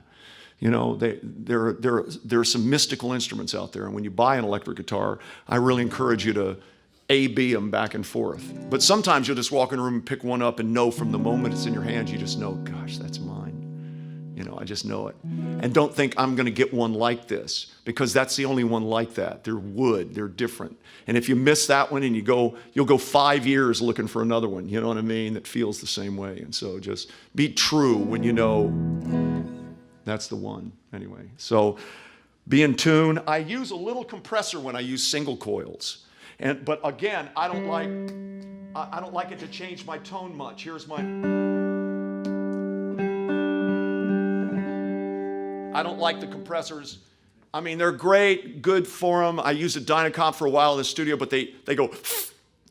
You know, there are some mystical instruments out there, and when you buy an electric guitar, I really encourage you to A-B them back and forth. But sometimes you'll just walk in a room and pick one up and know from the moment it's in your hands, you just know, gosh, that's mine. You know, I just know it. And don't think I'm going to get one like this, because that's the only one like that. They're wood. They're different. And if you miss that one and you'll go 5 years looking for another one, you know what I mean, that feels the same way. And so just be true when you know that's the one. Anyway, so be in tune. I use a little compressor when I use single coils. But again, I don't like it to change my tone much. Here's my... I don't like the compressors. I mean, they're great, good for them. I used a Dynacomp for a while in the studio, but they go,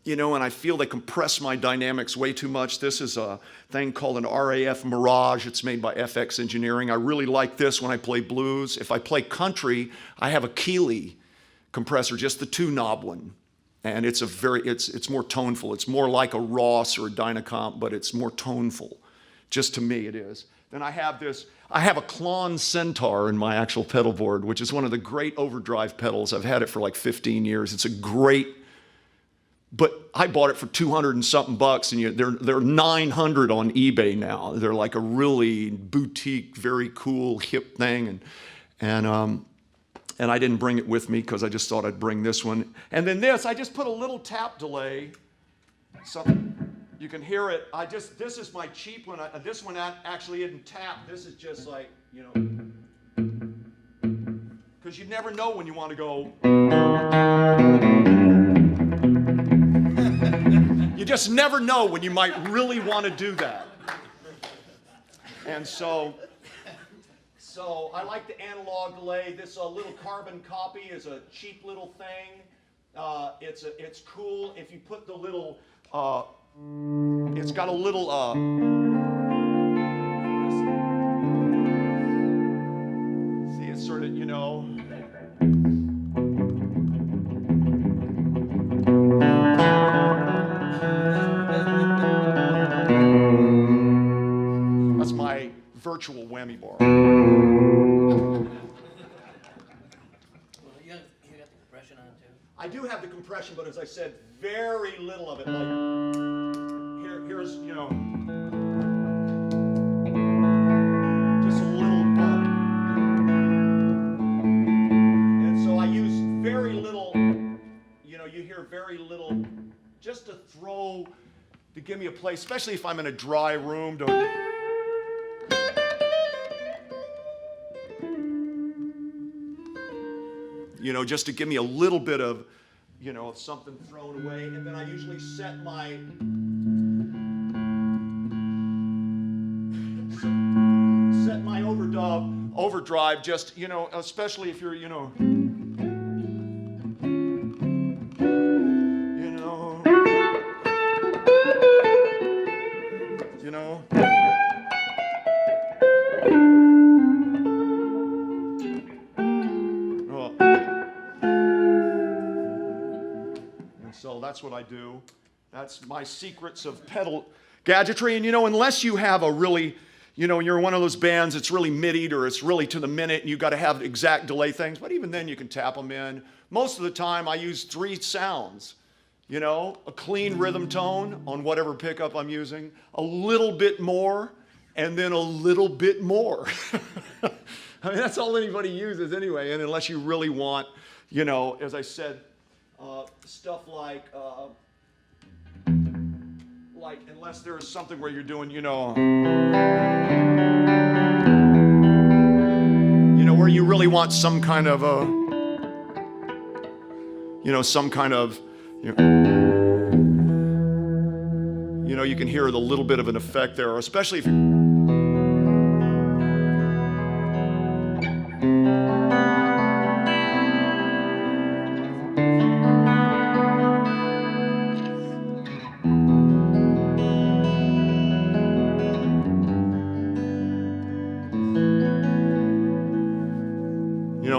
you know, and I feel they compress my dynamics way too much. This is a thing called an RAF Mirage. It's made by FX Engineering. I really like this when I play blues. If I play country, I have a Keeley compressor, just the 2-knob one. And it's more toneful. It's more like a Ross or a Dynacomp, but it's more toneful. Just to me, it is. Then I have a Klon Centaur in my actual pedal board, which is one of the great overdrive pedals. I've had it for like 15 years. It's a great, but I bought it for 200 and something bucks, and they're 900 on eBay now. They're like a really boutique, very cool, hip thing, and I didn't bring it with me because I just thought I'd bring this one. And then this, I just put a little tap delay. You can hear it. This is my cheap one. This one actually isn't tapped. This is just like, you know, because you never know when you want to go. You just never know when you might really want to do that. And so I like the analog delay. This little carbon copy is a cheap little thing. It's cool. If you put the little, it's got a little, see, it's sort of, you know. That's my virtual whammy bar. Well, you got the compression on too. I do have the compression, but as I said, very little of it. Like here's, you know, just a little bump. And so I use very little, you know, you hear very little, just to give me a place, especially if I'm in a dry room. You know, just to give me a little bit of, you know, something thrown away. And then I usually set my overdrive just, you know, especially if you're, you know, So that's what I do. That's my secrets of pedal gadgetry. And, you know, unless you have a really, you know, you're one of those bands that's really MIDI'd or it's really to the minute and you've got to have exact delay things, but even then you can tap them in. Most of the time I use 3 sounds, you know, a clean rhythm tone on whatever pickup I'm using, a little bit more, and then a little bit more. I mean, that's all anybody uses anyway, and unless you really want, you know, as I said, stuff like unless there's something where you're doing, you know, where you really want some kind of a, you know, some kind of, you know, you can hear the little bit of an effect there, especially if you.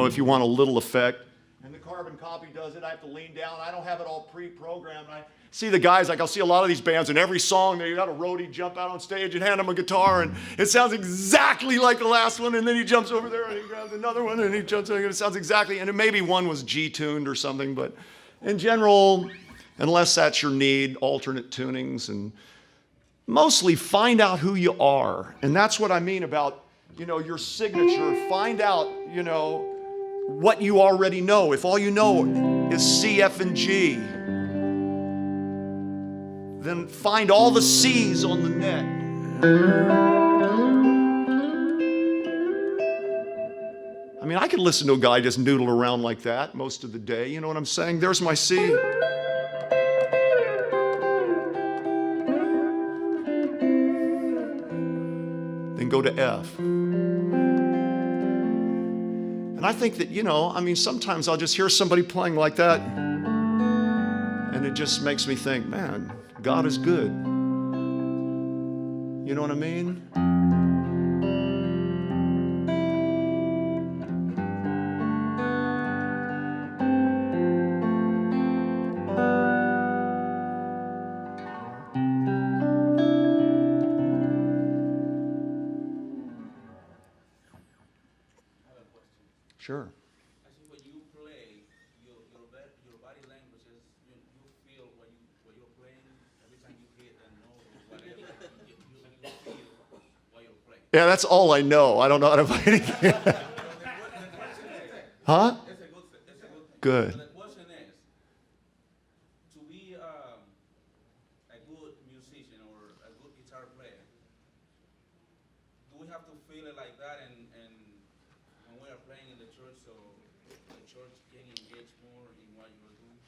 If you want a little effect. And the carbon copy does it. I have to lean down. I don't have it all pre-programmed. I see the guys, like I'll see a lot of these bands, and every song they got a roadie jump out on stage and hand him a guitar, and it sounds exactly like the last one, and then he jumps over there and he grabs another one and he jumps over, and it sounds exactly, and maybe one was G-tuned or something, but in general, unless that's your need, alternate tunings, and mostly find out who you are. And that's what I mean about, you know, your signature. Find out, you know, what you already know. If all you know is C, F, and G, then find all the C's on the neck. I mean, I could listen to a guy just noodle around like that most of the day. You know what I'm saying? There's my C. Then go to F. And I think that, I mean, sometimes I'll just hear somebody playing like that, and it just makes me think, man, God is good. You know what I mean? Sure. I think when you play, your body language is you feel when you're playing every time you hit a note or whatever you feel while you're playing. Yeah, that's all I know. I don't know how to play anything. Huh? That's a good thing. Good. So the question is, to be a good musician or a good guitar player, do we have to feel it like that and when we are playing in the church so the church can engage more in what you're doing?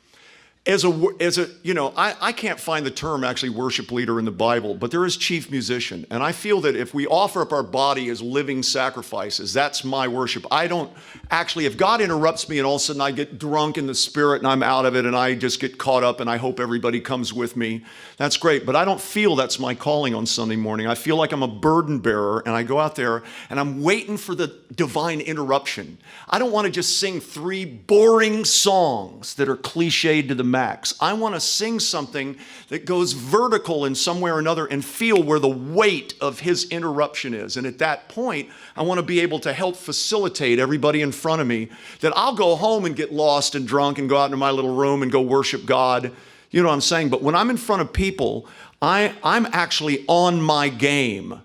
I can't find the term actually worship leader in the Bible, but there is chief musician. And I feel that if we offer up our body as living sacrifices, that's my worship. I don't actually, if God interrupts me and all of a sudden I get drunk in the spirit and I'm out of it and I just get caught up and I hope everybody comes with me, that's great. But I don't feel that's my calling on Sunday morning. I feel like I'm a burden bearer and I go out there and I'm waiting for the divine interruption. I don't want to just sing 3 boring songs that are cliched to the max. I want to sing something that goes vertical in some way or another and feel where the weight of his interruption is. And at that point, I want to be able to help facilitate everybody in front of me that I'll go home and get lost and drunk and go out into my little room and go worship God. You know what I'm saying? But when I'm in front of people, I'm actually on my game.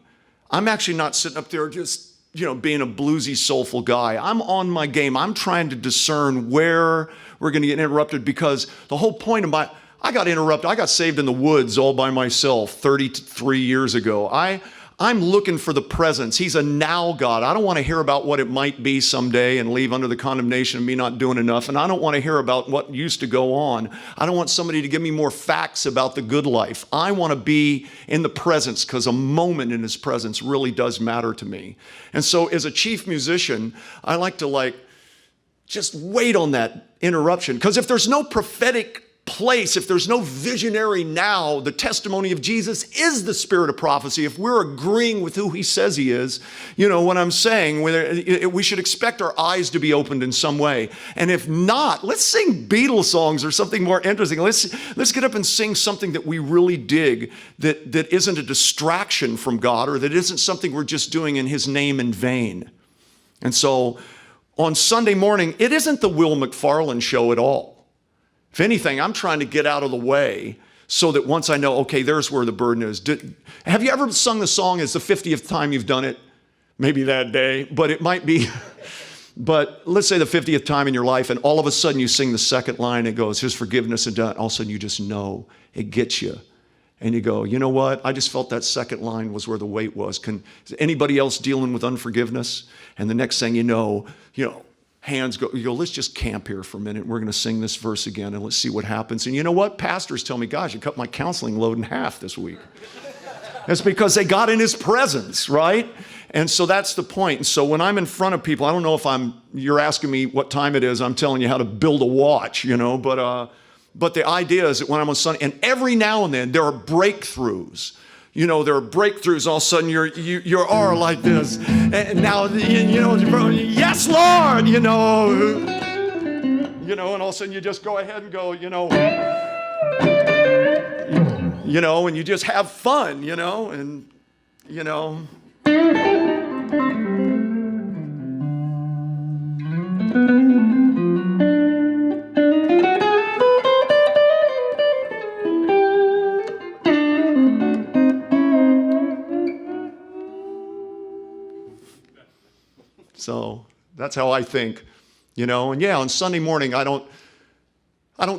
I'm actually not sitting up there just being a bluesy, soulful guy. I'm on my game. I'm trying to discern where we're going to get interrupted because the whole point of I got interrupted. I got saved in the woods all by myself 33 years ago. I'm looking for the presence. He's a now God. I don't want to hear about what it might be someday and leave under the condemnation of me not doing enough. And I don't want to hear about what used to go on. I don't want somebody to give me more facts about the good life. I want to be in the presence because a moment in his presence really does matter to me. And so as a chief musician, I like to just wait on that interruption. Because if there's no prophetic place, if there's no visionary now, the testimony of Jesus is the spirit of prophecy. If we're agreeing with who he says he is, what I'm saying, we should expect our eyes to be opened in some way. And if not, let's sing Beatles songs or something more interesting. Let's get up and sing something that we really dig, that isn't a distraction from God, or that isn't something we're just doing in his name in vain. And so on Sunday morning, it isn't the Will McFarlane show at all. If anything, I'm trying to get out of the way so that once I know, okay, there's where the burden is. Have you ever sung the song as the 50th time you've done it? Maybe that day, but it might be, but let's say the 50th time in your life, and all of a sudden you sing the second line, it goes, here's forgiveness and done. All of a sudden you just know, it gets you. And you go, you know what? I just felt that second line was where the weight was. Is anybody else dealing with unforgiveness? And the next thing you know, hands go, let's just camp here for a minute. We're going to sing this verse again and let's see what happens. And you know what? Pastors tell me, gosh, you cut my counseling load in half this week. That's because they got in his presence, right? And so that's the point. And so when I'm in front of people, I don't know if you're asking me what time it is. I'm telling you how to build a watch, but the idea is that when I'm on Sunday, and every now and then there are breakthroughs. There are breakthroughs. All of a sudden, your are like this, and now yes, Lord, and all of a sudden you just go ahead and go, and you just have fun, and So that's how I think, and on Sunday morning, I don't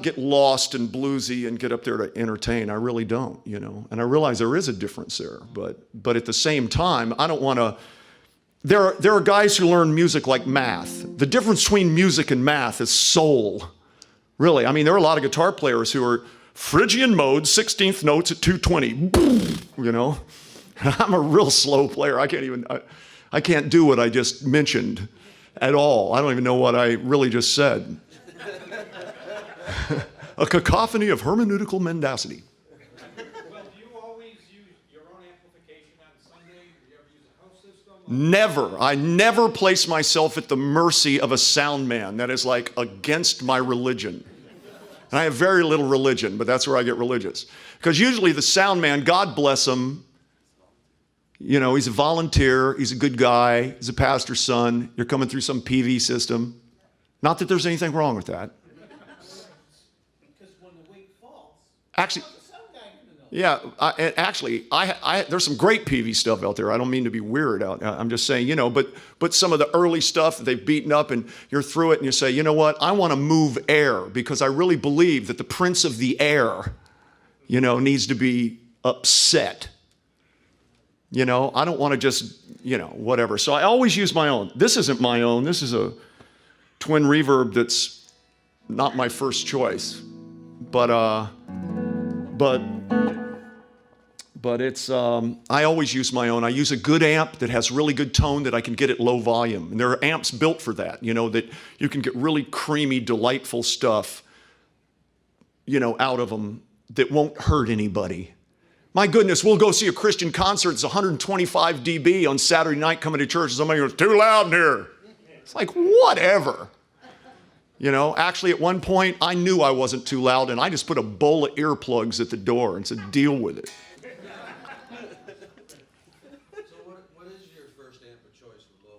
get lost and bluesy and get up there to entertain. I really don't, and I realize there is a difference there, but at the same time, I don't want to, there are guys who learn music like math. The difference between music and math is soul, really. I mean, there are a lot of guitar players who are Phrygian mode, 16th notes at 220, I'm a real slow player. I can't do what I just mentioned. at all. I don't even know what I really just said. A cacophony of hermeneutical mendacity. Well, do you always use your own amplification on Sunday? Do you ever use a house system? Never. I never place myself at the mercy of a sound man. That is like against my religion. And I have very little religion, but that's where I get religious. Because usually the sound man, God bless him, you know, he's a volunteer, he's a good guy, he's a pastor's son, you're coming through some PV system. Not that there's anything wrong with that. Because when the weight falls, Actually, how's the sound guy gonna know? yeah, there's some great PV stuff out there. I don't mean to be weird out. I'm just saying, you know, but some of the early stuff that they've beaten up and you're through it and you say, you know what, I want to move air because I really believe that the prince of the air, you know, needs to be upset. You know, I don't want to just, you know, whatever. So I always use my own. This isn't my own. This is a twin reverb that's not my first choice. But it's, I always use my own. I use a good amp that has really good tone that I can get at low volume. And there are amps built for that, you know, that you can get really creamy, delightful stuff, you know, out of them that won't hurt anybody. My goodness, we'll go see a Christian concert. It's 125 dB on Saturday night coming to church. And somebody goes, too loud in here. It's like, whatever. You know, actually at one point, I knew I wasn't too loud and I just put a bowl of earplugs at the door and said, deal with it. So what is your first amp of choice with low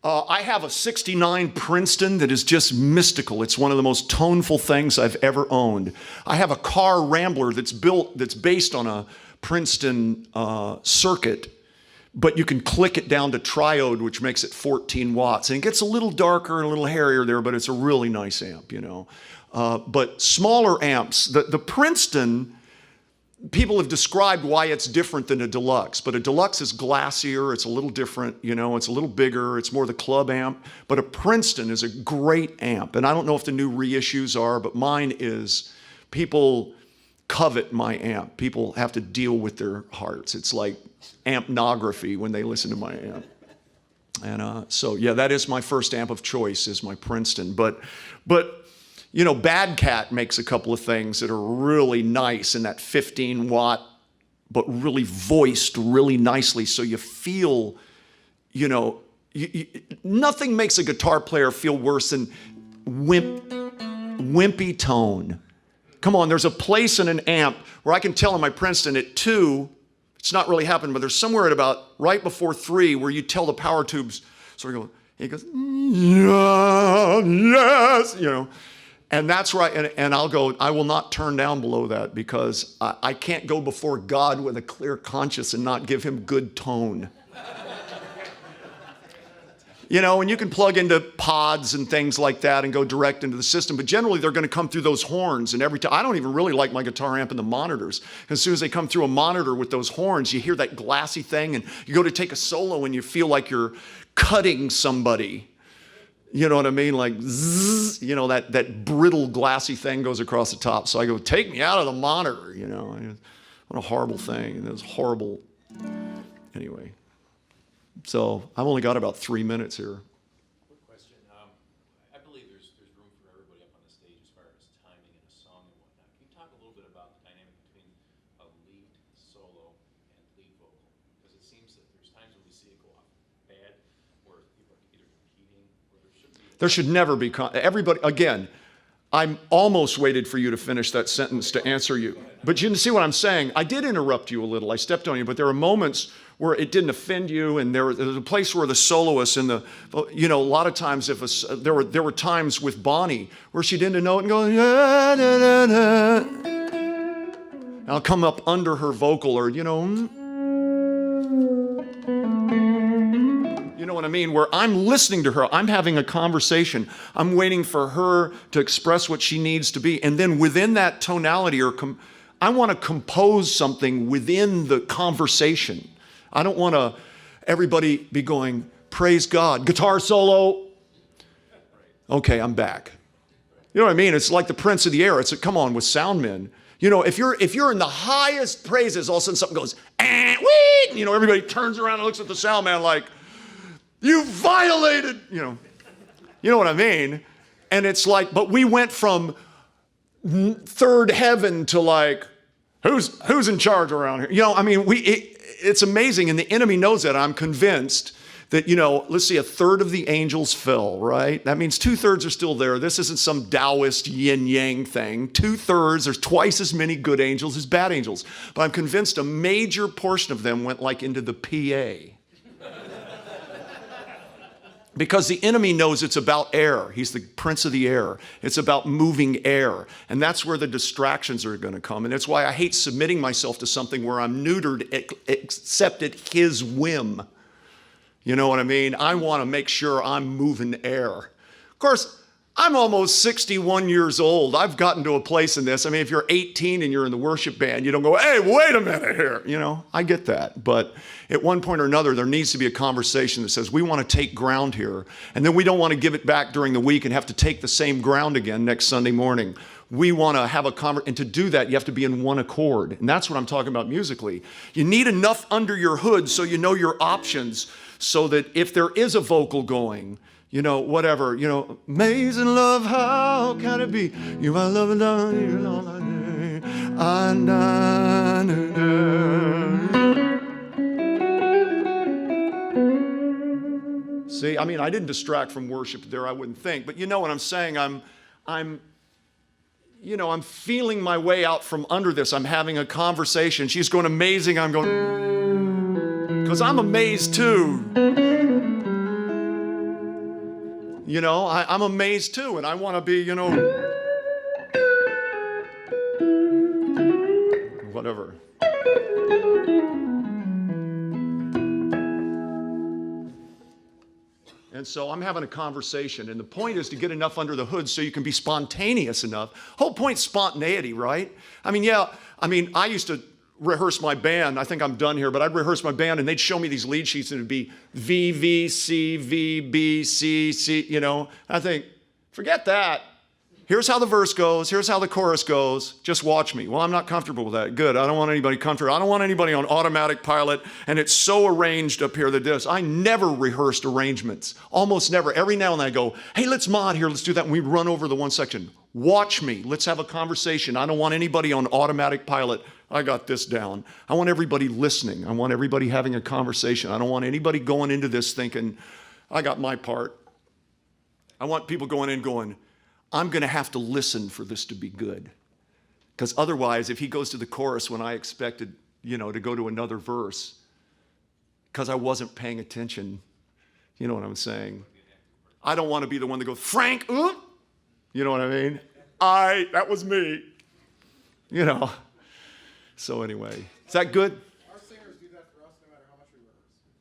wattage? I have a 69 Princeton that is just mystical. It's one of the most toneful things I've ever owned. I have a car Rambler that's based on a Princeton circuit, but you can click it down to triode, which makes it 14 watts. And it gets a little darker and a little hairier there, but it's a really nice amp, you know. But smaller amps, the Princeton, people have described why it's different than a deluxe, but a deluxe is glassier, it's a little different, you know, it's a little bigger, it's more the club amp, but a Princeton is a great amp. And I don't know if the new reissues are, but mine is, people covet my amp. People have to deal with their hearts. It's like ampnography when they listen to my amp. And so, yeah, that is my first amp of choice, is my Princeton. But you know, Bad Cat makes a couple of things that are really nice in that 15 watt, but really voiced really nicely. So you feel, you know, nothing makes a guitar player feel worse than wimpy tone. Come on, there's a place in an amp where I can tell in my Princeton at 2, it's not really happened, but there's somewhere at about right before 3 where you tell the power tubes sort of go, he goes, yeah, yes, you know. And that's right, and I'll go, I will not turn down below that because I can't go before God with a clear conscience and not give him good tone. You know, and you can plug into pods and things like that and go direct into the system, but generally they're going to come through those horns, and every time, I don't even really like my guitar amp in the monitors. As soon as they come through a monitor with those horns, you hear that glassy thing, and you go to take a solo and you feel like you're cutting somebody. You know what I mean? Like, zzz, you know, that brittle, glassy thing goes across the top. So I go, take me out of the monitor, you know. What a horrible thing. And it was horrible. Anyway. So I've only got about 3 minutes here. Quick question. I believe there's room for everybody up on the stage as far as timing in a song and whatnot. Can you talk a little bit about the dynamic between a lead solo and lead vocal? Because it seems that there's times when we see it go off bad, where people are either competing, or there should be. There should never be, everybody, again, I'm almost waited for you to finish that sentence to answer you. But you can see what I'm saying. I did interrupt you a little. I stepped on you, but there are moments where it didn't offend you, and there's a place where the soloist and the, you know, a lot of times there were times with Bonnie where she'd end a note and go, yeah, da, da, da. And I'll come up under her vocal, or, you know what I mean, where I'm listening to her, I'm having a conversation, I'm waiting for her to express what she needs to be, and then within that tonality, I want to compose something within the conversation. I don't want everybody be going, praise God, guitar solo. Okay, I'm back. You know what I mean? It's like the Prince of the Air. It's come on with sound men. You know, if you're in the highest praises, all of a sudden something goes, wee! You know, everybody turns around and looks at the sound man like, You violated, you know what I mean? And it's like, but we went from third heaven to like, who's in charge around here? You know, I mean, it's amazing, and the enemy knows that. I'm convinced that, let's see, a third of the angels fell, right? That means 2/3 are still there. This isn't some Taoist yin-yang thing. 2/3, there's twice as many good angels as bad angels. But I'm convinced a major portion of them went like into the PA. Because the enemy knows it's about air. He's the prince of the air. It's about moving air. And that's where the distractions are going to come. And that's why I hate submitting myself to something where I'm neutered except at his whim. You know what I mean? I want to make sure I'm moving air. Of course, I'm almost 61 years old. I've gotten to a place in this. I mean, if you're 18 and you're in the worship band, you don't go, hey, wait a minute here. I get that. But at one point or another, there needs to be a conversation that says, we want to take ground here. And then we don't want to give it back during the week and have to take the same ground again next Sunday morning. We want to have a conversation. And to do that, you have to be in one accord. And that's what I'm talking about musically. You need enough under your hood so you know your options, so that if there is a vocal going, whatever, amazing love, how can it be? You are love and See, I mean, I didn't distract from worship there, I wouldn't think. But you know what I'm saying? I'm feeling my way out from under this. I'm having a conversation. She's going amazing. I'm going, because I'm amazed too. I'm amazed too, and I want to be, whatever. And so I'm having a conversation, and the point is to get enough under the hood so you can be spontaneous enough. Whole point's spontaneity, right? I I used to rehearse my band. I think I'm done here, but I'd rehearse my band and they'd show me these lead sheets and it'd be V, V, C, V, B, C, C, I think, forget that. Here's how the verse goes. Here's how the chorus goes. Just watch me. Well, I'm not comfortable with that. Good. I don't want anybody comfortable. I don't want anybody on automatic pilot, and it's so arranged up here that this. I never rehearsed arrangements. Almost never. Every now and then I go, hey, let's mod here. Let's do that. And we run over the one section. Watch me. Let's have a conversation. I don't want anybody on automatic pilot. I got this down. I want everybody listening. I want everybody having a conversation. I don't want anybody going into this thinking, I got my part. I want people going in going, I'm going to have to listen for this to be good. Because otherwise, if he goes to the chorus when I expected, to go to another verse, because I wasn't paying attention, you know what I'm saying? I don't want to be the one that goes, Frank, you know what I mean? That was me. So anyway, is that good? Our singers do that for us no matter how much we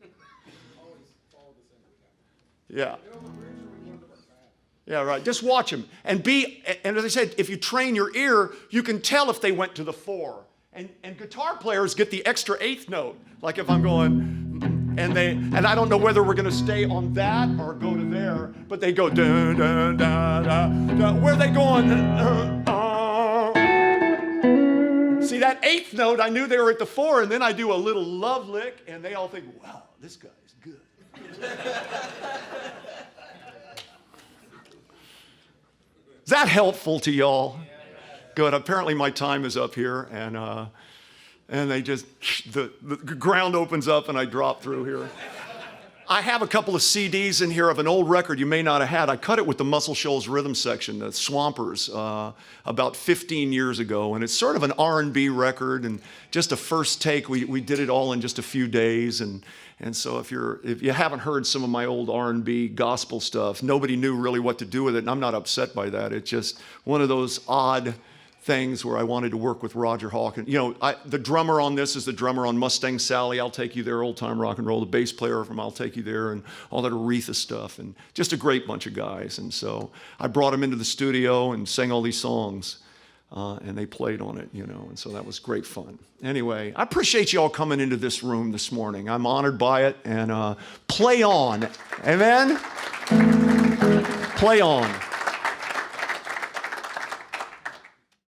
rehearse. Always follow the singer. Yeah. Get on the bridge or we go to the band. Yeah, right. Just watch them. And as I said, if you train your ear, you can tell if they went to the 4. And guitar players get the extra 8th note. Like if I'm going, and I don't know whether we're going to stay on that or go to there, but they go, da, da, da, da, da. Where are they going? See, that 8th note, I knew they were at the 4, and then I do a little love lick, and they all think, wow, this guy's good. Is that helpful to y'all? Good. Apparently my time is up here, and they just, the ground opens up and I drop through here. I have a couple of CDs in here of an old record you may not have had. I cut it with the Muscle Shoals rhythm section, the Swampers, about 15 years ago. And it's sort of an R&B record, and just a first take. We did it all in just a few days. And so if you haven't heard some of my old R&B gospel stuff, nobody knew really what to do with it. And I'm not upset by that. It's just one of those odd things where I wanted to work with Roger Hawkins. The drummer on this is the drummer on Mustang Sally, I'll Take You There, Old Time Rock and Roll, the bass player from I'll Take You There, and all that Aretha stuff, and just a great bunch of guys. And so I brought them into the studio and sang all these songs, and they played on it, and so that was great fun. Anyway, I appreciate you all coming into this room this morning. I'm honored by it, and play on. Amen? Play on.